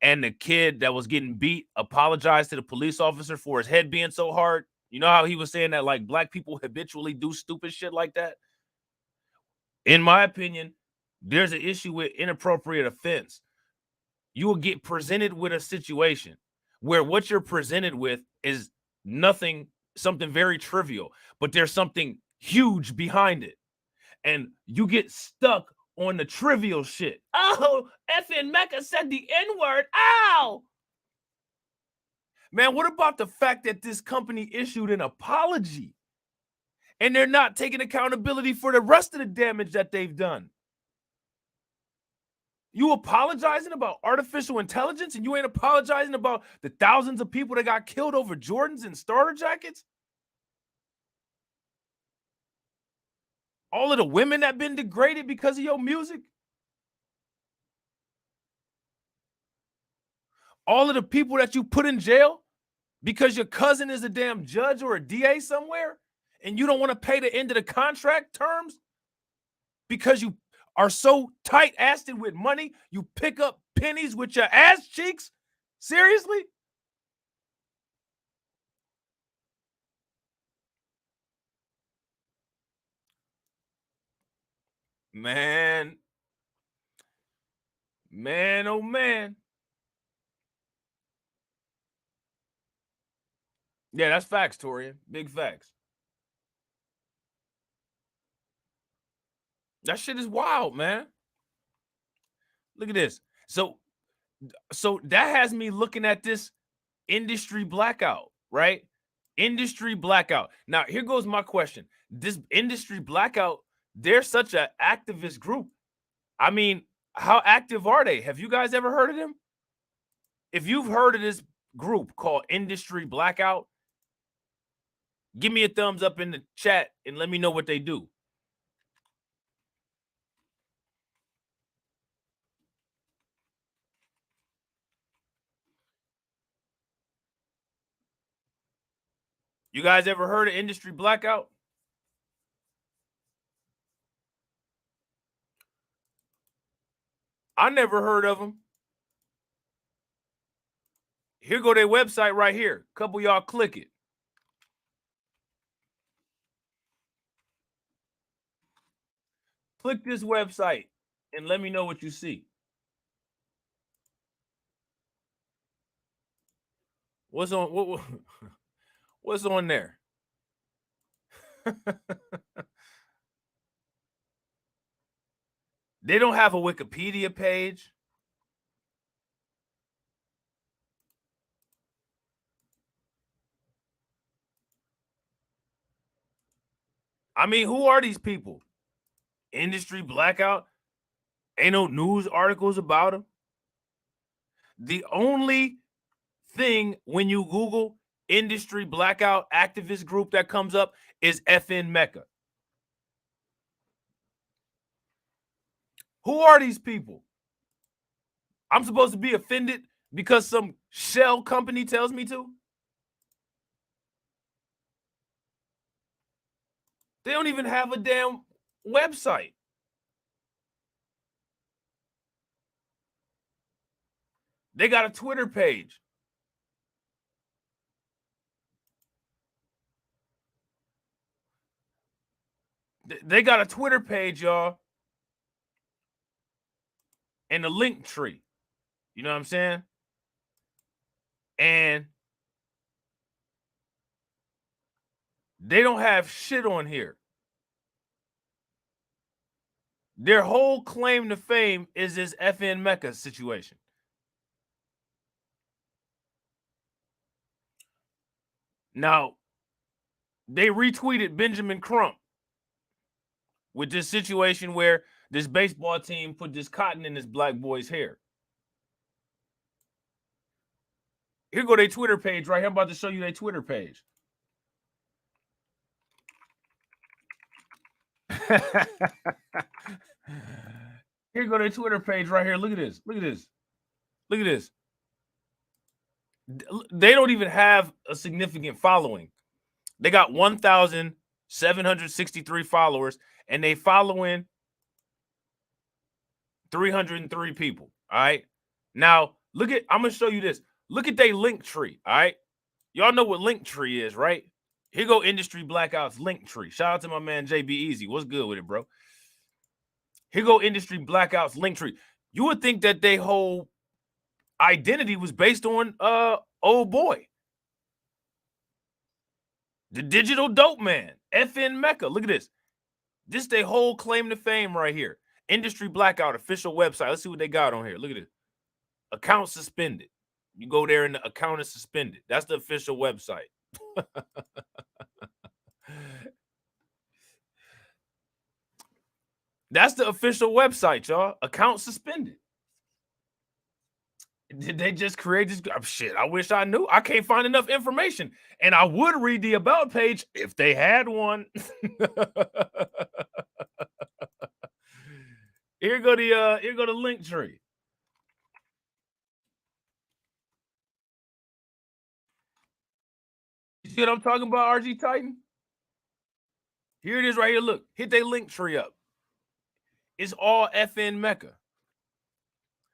and the kid that was getting beat apologized to the police officer for his head being so hard. You know how he was saying that like black people habitually do stupid shit like that? In my opinion, there's an issue with inappropriate offense. You will get presented with a situation where what you're presented with is nothing, something very trivial, but there's something huge behind it. And you get stuck on the trivial shit. Oh, FnMecca said the N-word. Ow! Man, what about the fact that this company issued an apology and they're not taking accountability for the rest of the damage that they've done? You apologizing about artificial intelligence and you ain't apologizing about the thousands of people that got killed over Jordans and starter jackets? All of the women that been degraded because of your music? All of the people that you put in jail because your cousin is a damn judge or a DA somewhere and you don't want to pay the end of the contract terms because you are so tight-assed with money, you pick up pennies with your ass cheeks? Seriously? Man, oh man. Yeah, that's facts, Torian. Big facts. That shit is wild, man. Look at this. So that has me looking at this industry blackout, right? Industry blackout. Now, here goes my question. This industry blackout, they're such an activist group. I mean, how active are they? Have you guys ever heard of them? If you've heard of this group called Industry Blackout, give me a thumbs up in the chat and let me know what they do. You guys ever heard of Industry Blackout? I never heard of them. Here go their website right here. Couple y'all click it. Click this website and let me know what you see. What's on what's on there? They don't have a Wikipedia page. I mean, who are these people? Industry Blackout? Ain't no news articles about them. The only thing when you Google Industry Blackout activist group that comes up is FnMecca. Who are these people? I'm supposed to be offended because some shell company tells me to? They don't even have a damn website. They got a Twitter page. They got a Twitter page, y'all, and a link tree. You know what I'm saying? And they don't have shit on here. Their whole claim to fame is this FnMecca situation. Now, they retweeted Benjamin Crump. with this situation where this baseball team put this cotton in this black boy's hair. Here go their Twitter page right here. I'm about to show you their Twitter page. Here go their Twitter page right here. Look at this. Look at this. Look at this. They don't even have a significant following. They got 1,763 followers, and they following 303 people. All right. Now, look at, I'm going to show you this. Look at their link tree. All right. Y'all know what link tree is, right? Here go Industry Blackout's link tree. Shout out to my man JB Easy. What's good with it, bro? Here go Industry Blackout's link tree. You would think that their whole identity was based on old boy, the digital dope man, FnMecca. Look at this. This their whole claim to fame right here. Industry Blackout official website. Let's see what they got on here. Look at it. Account suspended. You go there and the account is suspended. That's the official website. That's the official website, y'all. Account suspended. Did they just create this? Shit, I wish I knew. I can't find enough information. And I would read the about page if they had one. Here go the link tree. You see what I'm talking about, RG Titan? Here it is right here. Look, hit their link tree up. It's all FnMecca.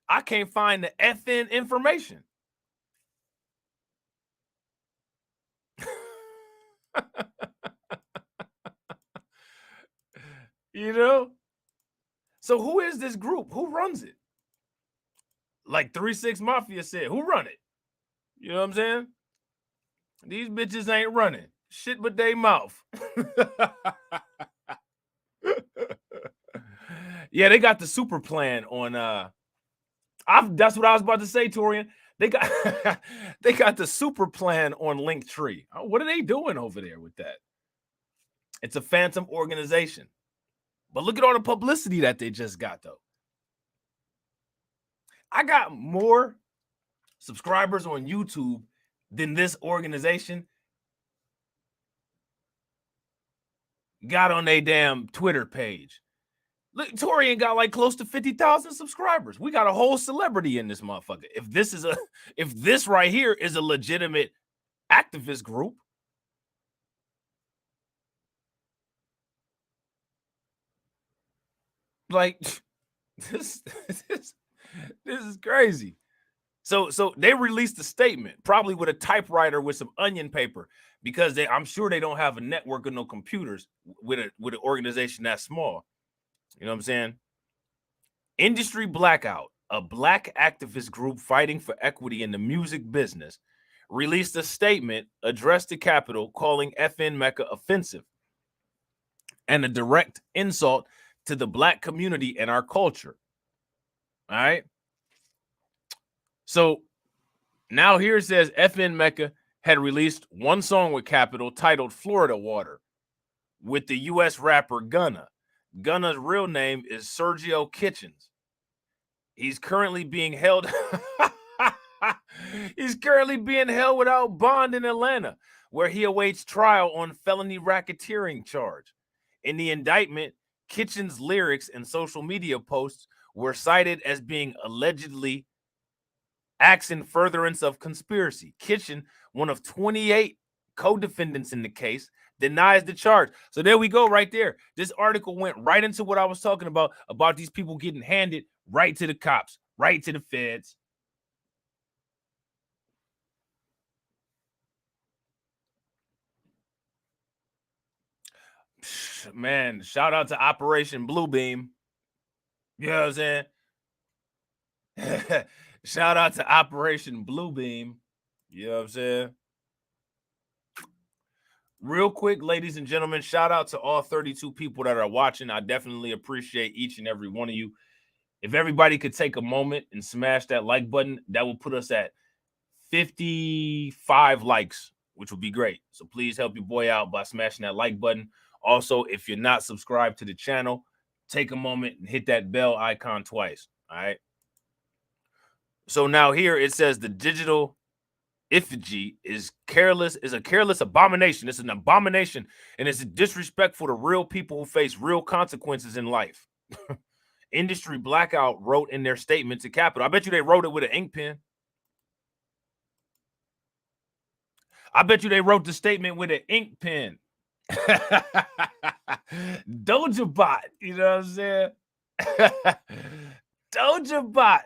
I can't find the FN information. You know? So who is this group? Who runs it? Like 3-6 Mafia said, who run it? You know what I'm saying? These bitches ain't running shit but they mouth. Yeah, they got the super plan on that's what I was about to say, Torian. They got they got the super plan on Linktree. Oh, what are they doing over there with that? It's a phantom organization. But look at all the publicity that they just got, though. I got more subscribers on YouTube than this organization got on their damn Twitter page. Look, Torian got like close to 50,000 subscribers. We got a whole celebrity in this motherfucker. If this right here is a legitimate activist group, like this is crazy. So they released a statement, probably with a typewriter with some onion paper, because I'm sure they don't have a network of no computers with an organization that small. You know what I'm saying? Industry Blackout, a black activist group fighting for equity in the music business, released a statement addressed to Capitol calling FnMecca offensive and a direct insult to the black community and our culture. All right. So now here it says FnMecca had released one song with Capitol titled Florida Water with the U.S. rapper Gunna. Gunna's real name is Sergio Kitchens. He's currently being held without bond in Atlanta, where he awaits trial on felony racketeering charge. In the indictment, Kitchens' lyrics and social media posts were cited as being allegedly acts in furtherance of conspiracy. Kitchen, one of 28 co-defendants in the case, denies the charge. So there we go right there. This article went right into what I was talking about these people getting handed right to the cops, right to the feds. Man, shout out to Operation Bluebeam. You know what I'm saying? Shout out to Operation Bluebeam. You know what I'm saying? Real quick, ladies and gentlemen, shout out to all 32 people that are watching. I definitely appreciate each and every one of you. If everybody could take a moment and smash that like button, that will put us at 55 likes, which would be great. So please help your boy out by smashing that like button. Also, if you're not subscribed to the channel, take a moment and hit that bell icon twice. All right. So now here it says the digital effigy is a careless abomination. It's an abomination, and it's disrespectful to real people who face real consequences in life. Industry Blackout wrote in their statement to Capitol. I bet you they wrote it with an ink pen. I bet you they wrote the statement with an ink pen. Doja Bot, you know what I'm saying? Doja Bot.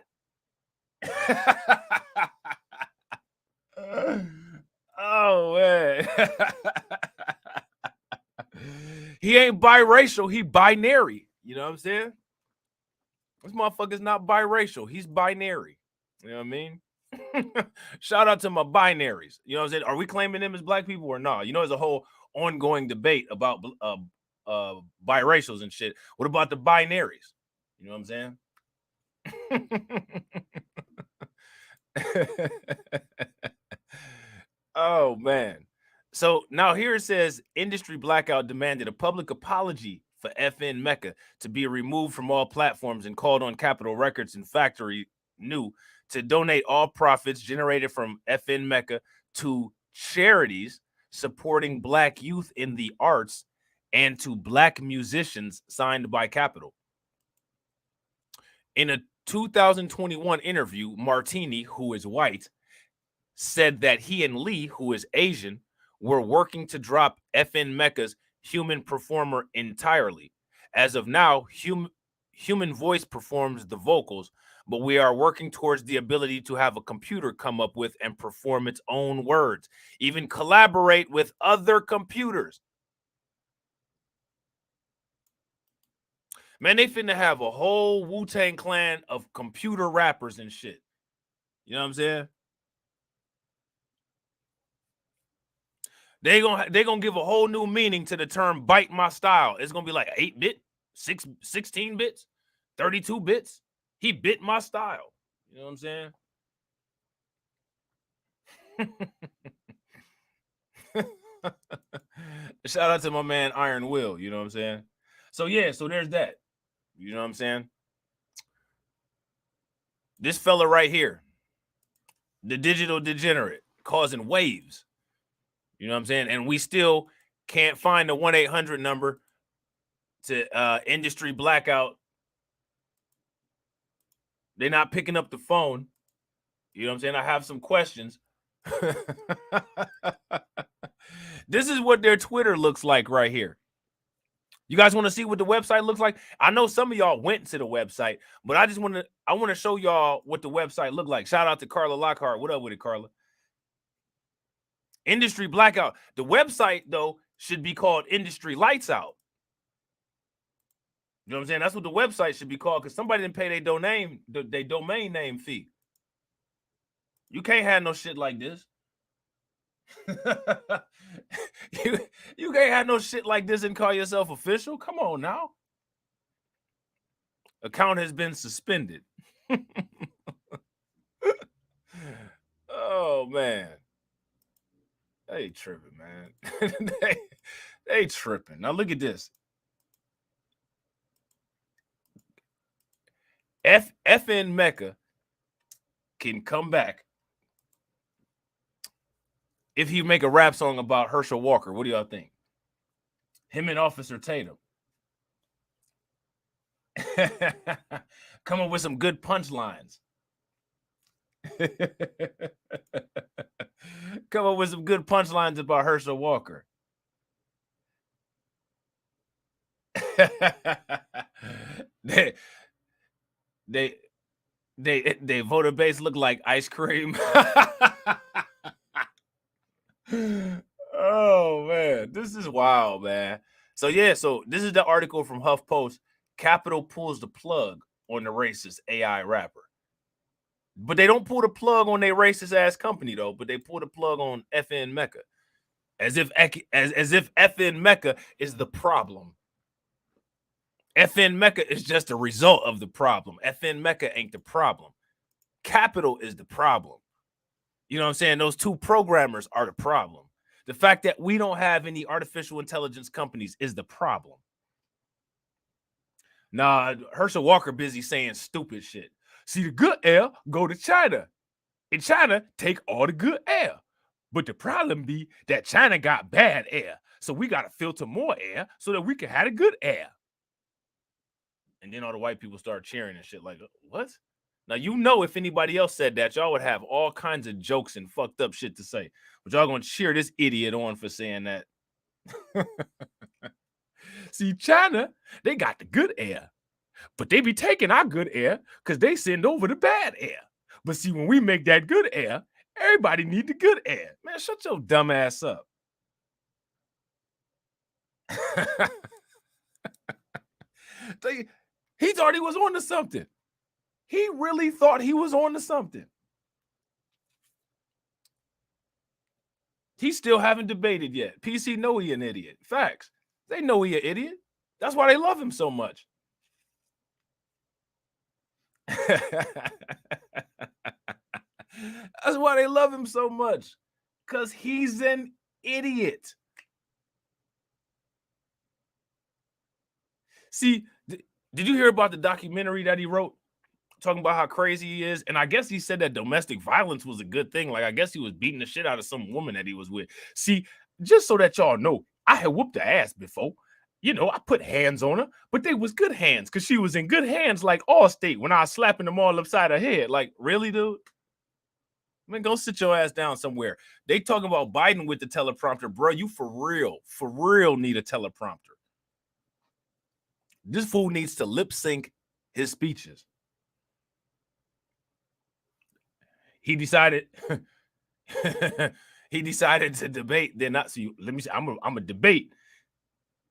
Oh man. He ain't biracial, he binary. You know what I'm saying? This motherfucker's not biracial, he's binary. You know what I mean? Shout out to my binaries. You know what I'm saying? Are we claiming them as black people or not? You know, there's a whole ongoing debate about biracials and shit. What about the binaries? You know what I'm saying? Oh man. So now here it says Industry Blackout demanded a public apology for FnMecca to be removed from all platforms and called on Capitol Records and Factory New to donate all profits generated from FnMecca to charities supporting black youth in the arts and to black musicians signed by Capitol. In a 2021 interview, Martini, who is white, said that he and Lee, who is Asian, were working to drop FnMecca's human performer entirely. As of now, human voice performs the vocals, but we are working towards the ability to have a computer come up with and perform its own words, even collaborate with other computers. Man, they finna have a whole Wu-Tang clan of computer rappers and shit. You know what I'm saying? They're gonna give a whole new meaning to the term bite my style. It's gonna be like 8-bit, 16 bits, 32 bits. He bit my style. You know what I'm saying? Shout out to my man Iron Will, you know what I'm saying? So yeah, so there's that. You know what I'm saying? This fella right here, the digital degenerate, causing waves. You know what I'm saying? And we still can't find the 1-800 number to Industry Blackout. They're not picking up the phone. You know what I'm saying? I have some questions. This is what their Twitter looks like right here. You guys want to see what the website looks like? I know some of y'all went to the website, but I want to show y'all what the website looked like. Shout out to Carla Lockhart. What up with it, Carla? Industry Blackout. The website, though, should be called Industry Lights Out. You know what I'm saying? That's what the website should be called, because somebody didn't pay their domain name fee. You can't have no shit like this. you can't have no shit like this and call yourself official. Come on now. Account has been suspended. Oh man. They tripping, man. they tripping. Now look at this. FnMecca can come back if he make a rap song about Herschel Walker. What do y'all think? Him and Officer Tatum. Come up with some good punchlines. Come up with some good punchlines about Herschel Walker. they voter base look like ice cream. Oh man, this is wild, man. So yeah, so this is the article from HuffPost. Capitol pulls the plug on the racist AI rapper. But they don't pull the plug on their racist ass company though, but they pull the plug on FnMecca. As if FnMecca is the problem. FnMecca is just a result of the problem. FnMecca ain't the problem. Capitol is the problem. You know what I'm saying? Those two programmers are the problem. The fact that we don't have any artificial intelligence companies is the problem. Nah, Herschel Walker busy saying stupid shit. See, the good air go to China. In China, take all the good air. But the problem be that China got bad air. So we got to filter more air so that we can have the good air. And then all the white people start cheering and shit like, what? Now, you know, if anybody else said that, y'all would have all kinds of jokes and fucked up shit to say. But y'all going to cheer this idiot on for saying that. See, China, they got the good air. But they be taking our good air because they send over the bad air. But see, when we make that good air, everybody need the good air. Man, shut your dumb ass up. He thought he was on to something. He really thought he was on to something. He still haven't debated yet. PC know he an idiot. Facts. They know he an idiot. That's why they love him so much. That's why they love him so much. Because he's an idiot. See, did you hear about the documentary that he wrote? Talking about how crazy he is. And I guess he said that domestic violence was a good thing. Like, I guess he was beating the shit out of some woman that he was with. See, just so that y'all know, I had whooped her ass before. You know, I put hands on her, but they was good hands because she was in good hands like Allstate when I was slapping them all upside her head. Like, really, dude? Man, go sit your ass down somewhere. They talking about Biden with the teleprompter. Bro, you for real need a teleprompter. This fool needs to lip sync his speeches. He decided to debate. They're not. See, let me see. I'm a debate.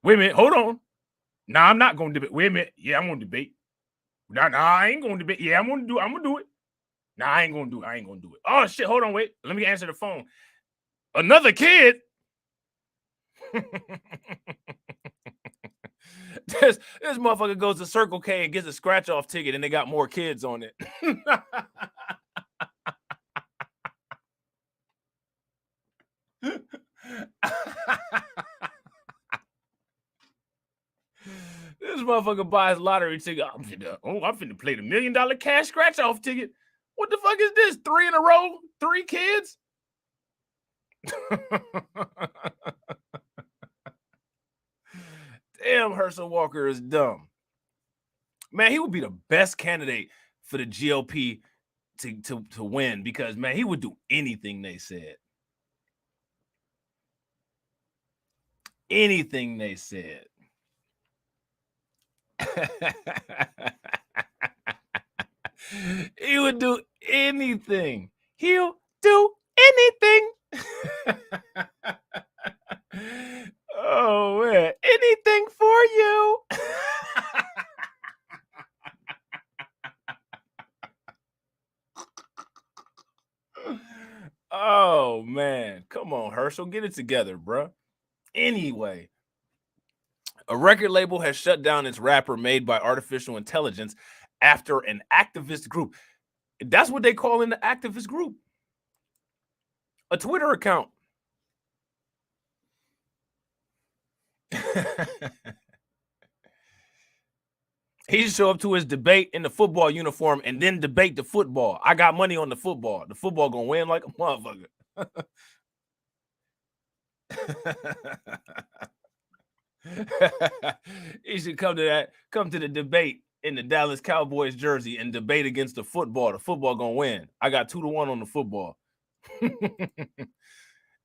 Wait a minute. Hold on. No, I'm not going to debate. Wait a minute. Yeah, I'm going to debate. No, I ain't going to debate. Yeah, I'm going to do it. No, I ain't going to do it. Oh, shit. Hold on. Wait. Let me answer the phone. Another kid? This motherfucker goes to Circle K and gets a scratch-off ticket and they got more kids on it. This motherfucker buys lottery ticket. I'm finna play the $1 million cash scratch-off ticket. What the fuck is this? 3 in a row? 3 kids? Damn, Herschel Walker is dumb. Man, he would be the best candidate for the GOP to win because, man, he would do anything they said. Anything they said. He would do anything. He'll do anything. Oh, man. Anything for you. Oh, man. Come on, Herschel. Get it together, bro. Anyway, a record label has shut down its rapper made by artificial intelligence after an activist group. That's what they call in the activist group. A Twitter account. He should show up to his debate in the football uniform and then debate the football. I got money on the football. The football gonna win like a motherfucker. He should come to the debate in the Dallas Cowboys jersey and debate against the football. The football gonna win. I got 2-1 on the football.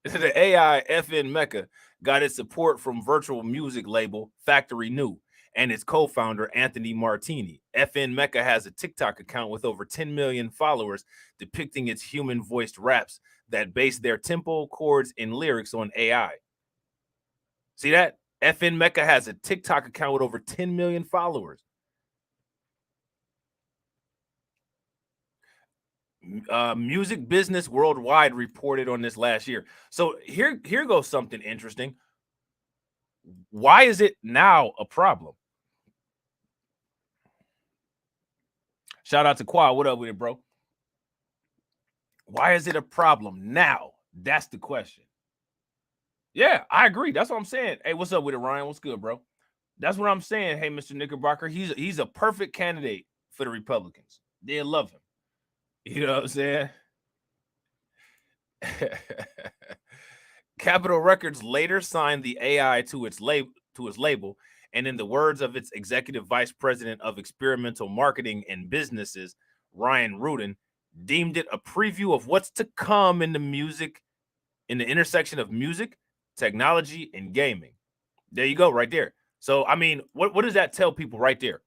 The AI FnMecca got its support from virtual music label Factory New and its co-founder Anthony Martini. FnMecca has a TikTok account with over 10 million followers depicting its human-voiced raps that base their tempo, chords, and lyrics on AI. See that? FnMecca has a TikTok account with over 10 million followers. Music Business Worldwide reported on this last year. So here goes something interesting. Why is it now a problem? Shout out to Quad. What up with it, bro? Why is it a problem now? That's the question. Yeah, I agree. That's what I'm saying. Hey, what's up with it, Ryan? What's good, bro? That's what I'm saying. Hey, Mr. Knickerbocker, he's a perfect candidate for the Republicans. They love him. You know what I'm saying? Capitol Records later signed the AI to its label, and in the words of its executive vice president of experimental marketing and businesses, Ryan Rudin, deemed it a preview of what's to come in the intersection of music, technology, and gaming. There you go, right there. So, I mean, what does that tell people right there?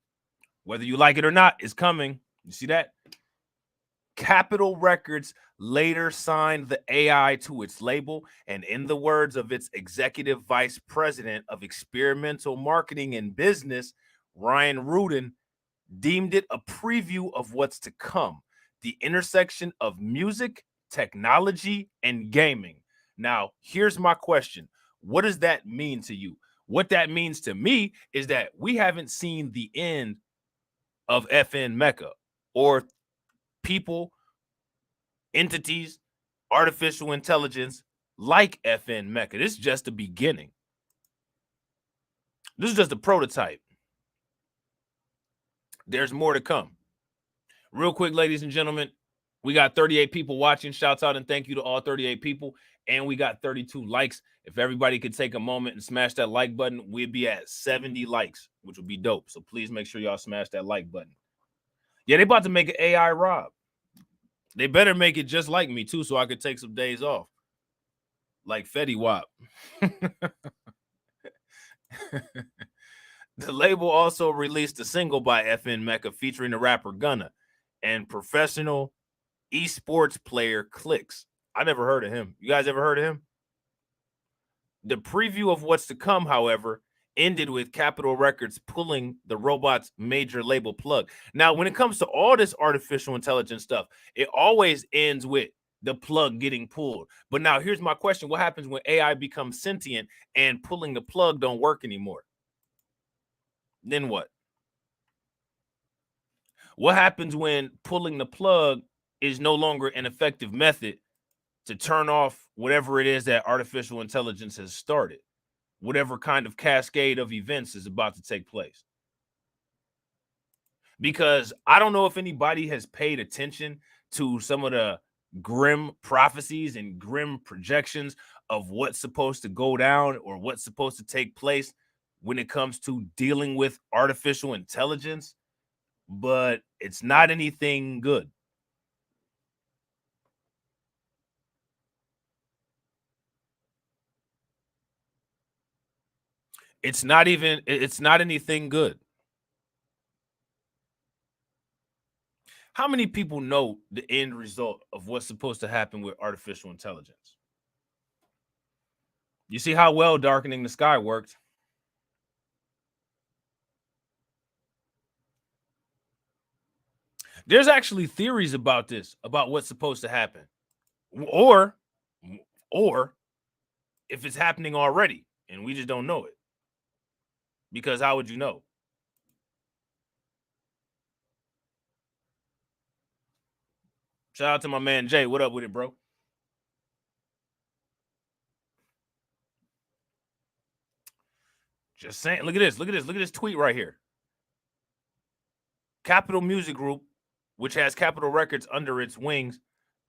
Whether you like it or not, it's coming. You see that? Capitol Records later signed the AI to its label, and in the words of its executive vice president of experimental marketing and business, Ryan Rudin, deemed it a preview of what's to come, the intersection of music, technology, and gaming. Now, here's my question. What does that mean to you? What that means to me is that we haven't seen the end of FnMecca or people, entities, artificial intelligence like FnMecca. This is just the beginning. This is just a prototype. There's more to come. Real quick, ladies and gentlemen, we got 38 people watching. Shouts out and thank you to all 38 people. And we got 32 likes. If everybody could take a moment and smash that like button, we'd be at 70 likes, which would be dope. So please make sure y'all smash that like button. Yeah, they about to make an AI Rob. They better make it just like me, too, so I could take some days off. Like Fetty Wap. The label also released a single by FnMecca featuring the rapper Gunna and professional esports player Clicks. I never heard of him. You guys ever heard of him? The preview of what's to come, however, ended with Capitol Records pulling the robot's major label plug. Now, when it comes to all this artificial intelligence stuff, it always ends with the plug getting pulled. But now here's my question. What happens when AI becomes sentient and pulling the plug don't work anymore? Then what? What happens when pulling the plug is no longer an effective method to turn off whatever it is that artificial intelligence has started, whatever kind of cascade of events is about to take place? Because I don't know if anybody has paid attention to some of the grim prophecies and grim projections of what's supposed to go down or what's supposed to take place when it comes to dealing with artificial intelligence, but it's not anything good. It's not anything good. How many people know the end result of what's supposed to happen with artificial intelligence? You see how well darkening the sky worked? There's actually theories about this, about what's supposed to happen. Or if it's happening already and we just don't know it. Because how would you know? Shout out to my man Jay. What up with it, bro? Just saying. Look at this. Look at this. Look at this tweet right here. Capitol Music Group, which has Capitol Records under its wings,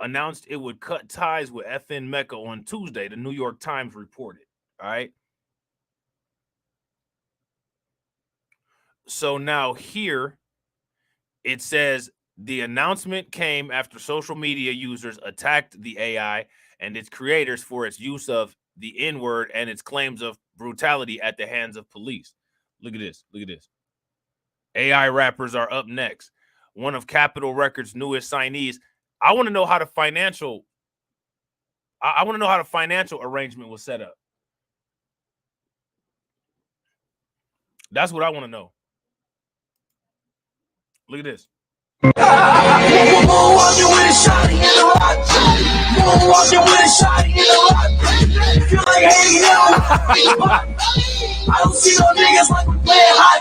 announced it would cut ties with FnMecca on Tuesday, the New York Times reported. All right. So now here it says the announcement came after social media users attacked the AI and its creators for its use of the N-word and its claims of brutality at the hands of police. Look at this. Look at this. AI rappers are up next. One of Capitol Records' newest signees. I want to know how the financial arrangement was set up. That's what I want to know. Look at this. I don't see no niggas like we playing hot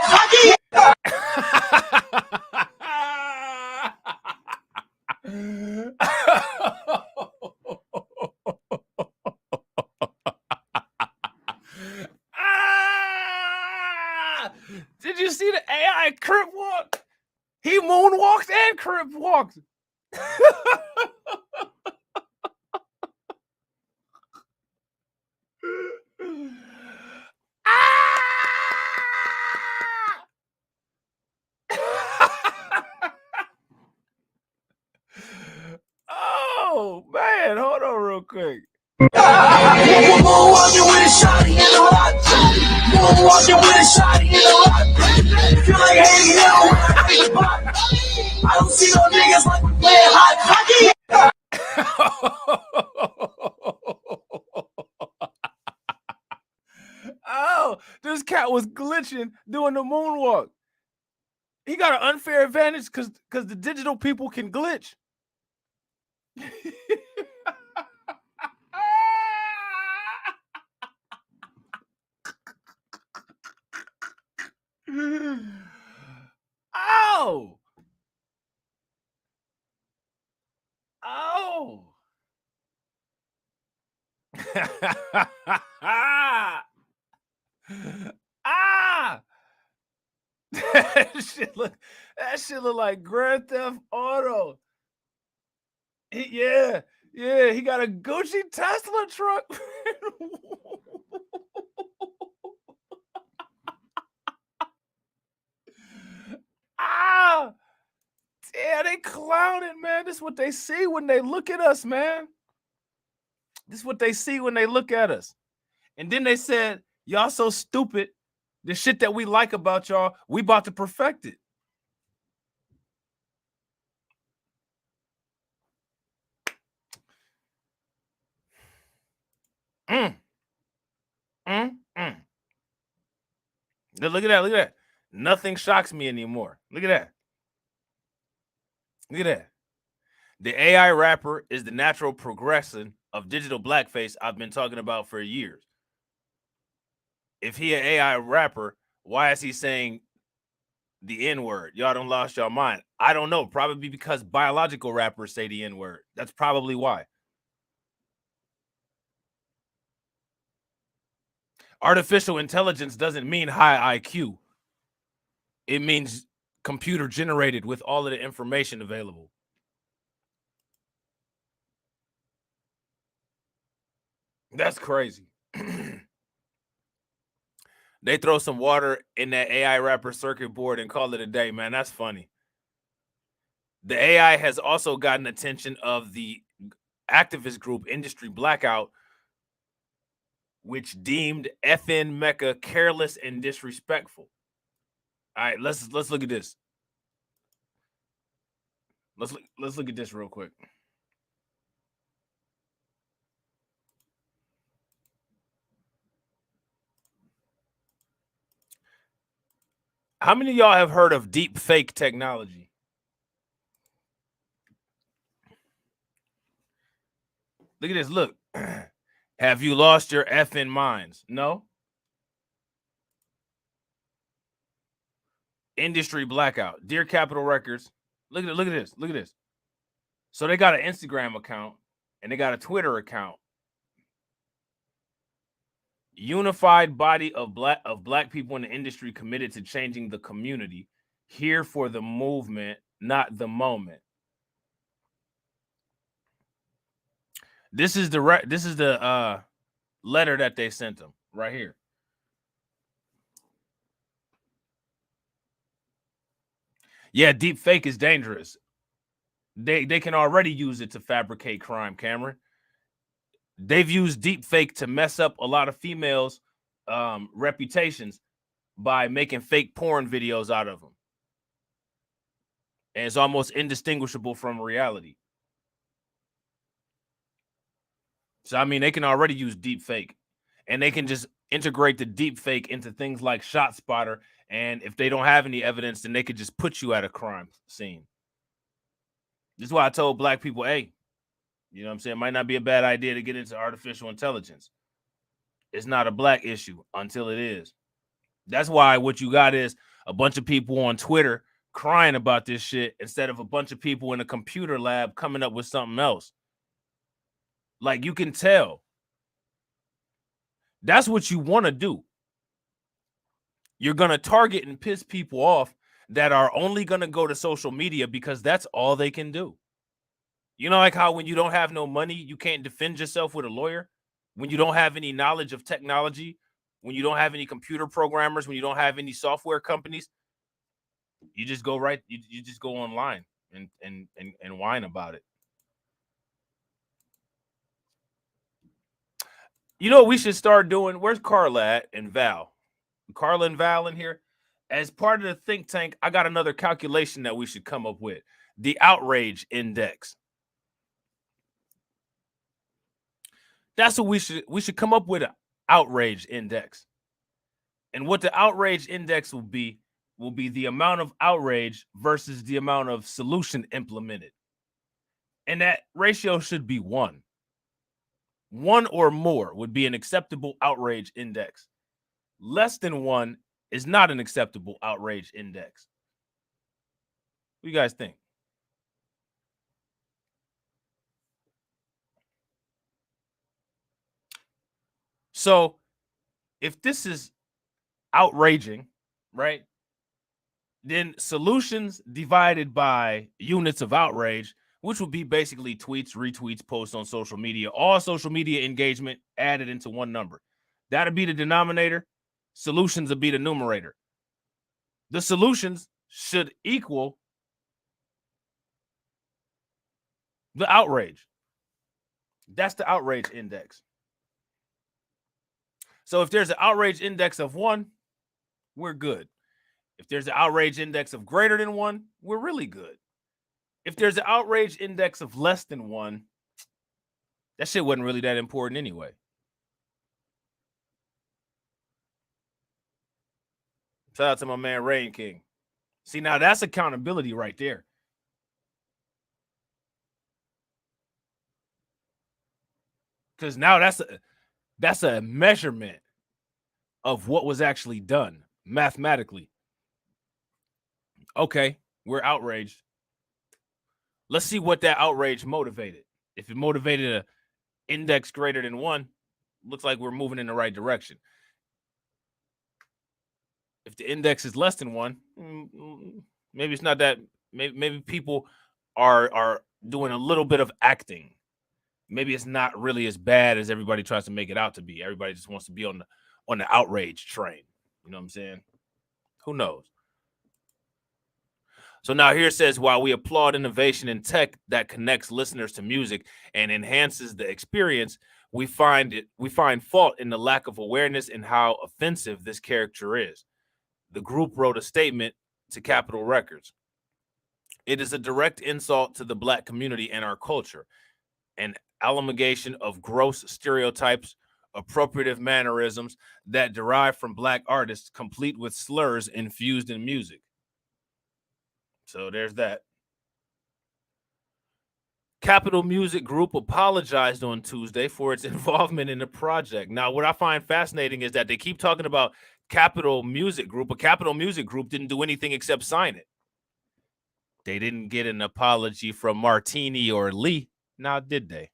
and crip walked. He moonwalked and crip walked. Oh man, hold on real quick. Moonwalking with a shotty in the rock. Moonwalking with a shotty in the rock. Feel like hanging out when I break the pot. I don't see no niggas like we playing hot Oh, this cat was glitching doing the moonwalk. He got an unfair advantage because the digital people can glitch. Oh. Oh. Ah. that shit look like Grand Theft Auto. Yeah, he got a Gucci Tesla truck. Ah, yeah, they clowning, man. This is what they see when they look at us, man. This is what they see when they look at us. And then they said, y'all so stupid. The shit that we like about y'all, we about to perfect it. Look at that. Nothing shocks me anymore. Look at that. Look at that. The AI rapper is the natural progression of digital blackface I've been talking about for years. If he an AI rapper, why is he saying the N-word? Y'all done lost your mind. I don't know. Probably because biological rappers say the N-word. That's probably why. Artificial intelligence doesn't mean high IQ. It means computer generated with all of the information available. That's crazy. They throw some water in that AI rapper circuit board and call it a day, man. That's funny. The AI has also gotten attention of the activist group Industry Blackout, which deemed FnMecca careless and disrespectful. All right, let's look at this. Let's look at this real quick. How many of y'all have heard of deep fake technology? Look at this. Look. Have you lost your effing minds? No. Industry Blackout. Dear Capitol Records. Look at this. Look at this. So they got an Instagram account and they got a Twitter account. Unified body of black people in the industry committed to changing the community. Here for the movement, not the moment. This is the letter that they sent them right here. Yeah, deep fake is dangerous. They can already use it to fabricate crime, Cameron. They've used deep fake to mess up a lot of females' reputations by making fake porn videos out of them. And it's almost indistinguishable from reality. So, I mean, they can already use deep fake, and they can just integrate the deep fake into things like ShotSpotter. And if they don't have any evidence, then they could just put you at a crime scene. This is why I told black people, hey, you know what I'm saying? It might not be a bad idea to get into artificial intelligence. It's not a black issue until it is. That's why what you got is a bunch of people on Twitter crying about this shit instead of a bunch of people in a computer lab coming up with something else. Like, you can tell. That's what you want to do. You're going to target and piss people off that are only going to go to social media because that's all they can do. You know, like how when you don't have no money, you can't defend yourself with a lawyer. When you don't have any knowledge of technology, when you don't have any computer programmers, when you don't have any software companies, you just go right. You just go online and whine about it. You know what we should start doing? Where's Carla at and Val? Carla and Val in here. As part of the think tank, I got another calculation that we should come up with. The outrage index. That's what we should come up with, an outrage index. And what the outrage index will be the amount of outrage versus the amount of solution implemented. And that ratio should be 1. 1 or more would be an acceptable outrage index. Less than 1 is not an acceptable outrage index. What do you guys think? So, if this is outraging, right? Then solutions divided by units of outrage, which would be basically tweets, retweets, posts on social media, all social media engagement added into one number. That'll be the denominator. Solutions will be the numerator. The solutions should equal the outrage. That's the outrage index. So if there's an outrage index of 1, we're good. If there's an outrage index of greater than 1, we're really good. If there's an outrage index of less than 1, that shit wasn't really that important anyway. Shout out to my man Rain King. See, now that's accountability right there. Because now that's a measurement of what was actually done mathematically. Okay, we're outraged. Let's see what that outrage motivated. If it motivated an index greater than 1, looks like we're moving in the right direction. If the index is less than 1, maybe it's not that. Maybe people are doing a little bit of acting. Maybe it's not really as bad as everybody tries to make it out to be. Everybody just wants to be on the outrage train. You know what I'm saying? Who knows? So now here it says, while we applaud innovation in tech that connects listeners to music and enhances the experience, we find fault in the lack of awareness and how offensive this character is. The group wrote a statement to Capitol Records. It is a direct insult to the Black community and our culture, an amalgamation of gross stereotypes, appropriative mannerisms that derive from Black artists, complete with slurs infused in music. So there's that. Capitol Music Group apologized on Tuesday for its involvement in the project. Now, what I find fascinating is that they keep talking about Capitol Music Group, but Capitol Music Group didn't do anything except sign it. They didn't get an apology from Martini or Lee. Now, did they?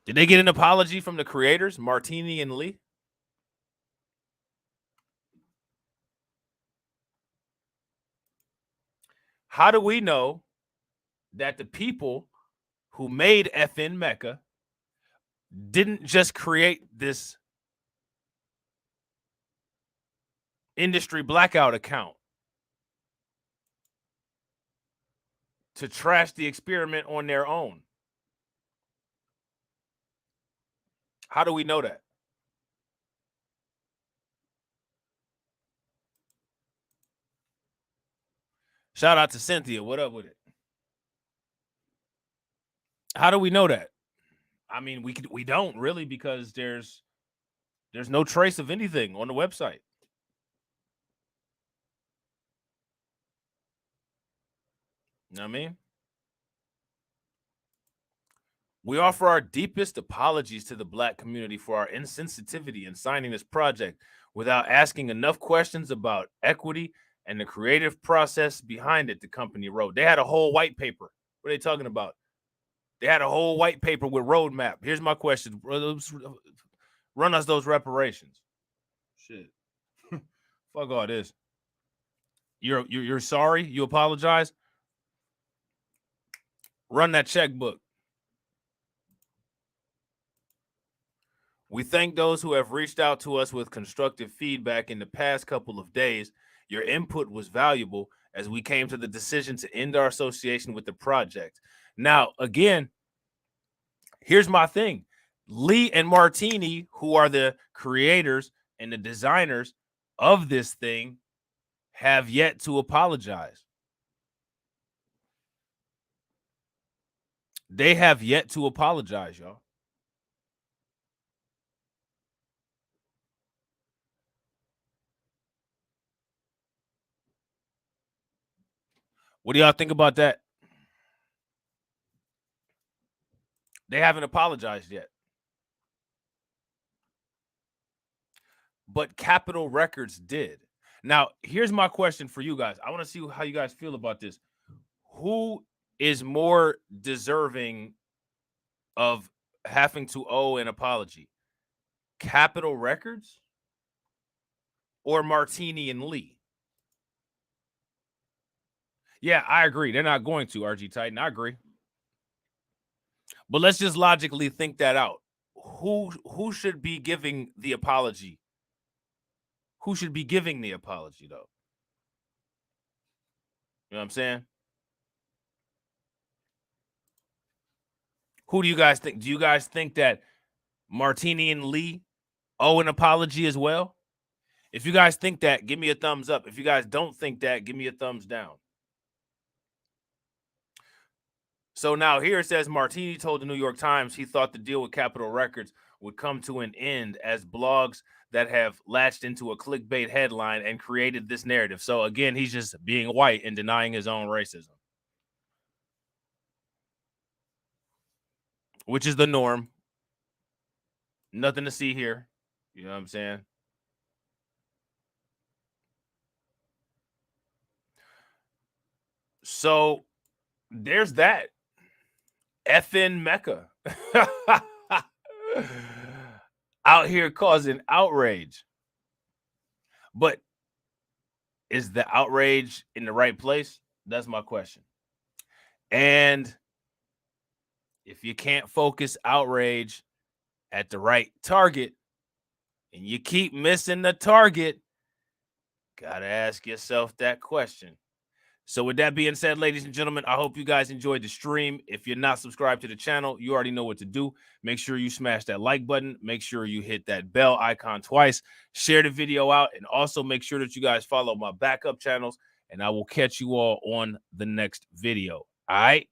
Did they get an apology from the creators, Martini and Lee? How do we know that the people who made FnMecca didn't just create this industry blackout account to trash the experiment on their own? How do we know that? Shout out to Cynthia. What up with it? How do we know that? I mean, we don't really, because there's no trace of anything on the website. You know what I mean? We offer our deepest apologies to the Black community for our insensitivity in signing this project without asking enough questions about equity and the creative process behind it, the company wrote. They had a whole white paper. What are they talking about? They had a whole white paper with roadmap. Here's my question. Run us those reparations. Shit. Fuck all this. You're sorry? You apologize? Run that checkbook. We thank those who have reached out to us with constructive feedback in the past couple of days. Your input was valuable as we came to the decision to end our association with the project. Now, again, here's my thing. Lee and Martini, who are the creators and the designers of this thing, have yet to apologize. They have yet to apologize, y'all. What do y'all think about that? They haven't apologized yet. But Capitol Records did. Now, here's my question for you guys. I want to see how you guys feel about this. Who is more deserving of having to owe an apology? Capitol Records or Martini and Lee? Yeah, I agree. They're not going to, RG Titan. I agree. But let's just logically think that out. Who should be giving the apology? Who should be giving the apology, though? You know what I'm saying? Who do you guys think? Do you guys think that Martini and Lee owe an apology as well? If you guys think that, give me a thumbs up. If you guys don't think that, give me a thumbs down. So now here it says Martini told the New York Times he thought the deal with Capitol Records would come to an end as blogs that have latched into a clickbait headline and created this narrative. So again, he's just being white and denying his own racism, which is the norm. Nothing to see here. You know what I'm saying? So there's that. FnMecca out here causing outrage. But is the outrage in the right place? That's my question. And if you can't focus outrage at the right target and you keep missing the target, gotta ask yourself that question. So with that being said, ladies and gentlemen, I hope you guys enjoyed the stream. If you're not subscribed to the channel, you already know what to do. Make sure you smash that like button. Make sure you hit that bell icon twice. Share the video out. And also make sure that you guys follow my backup channels. And I will catch you all on the next video. All right?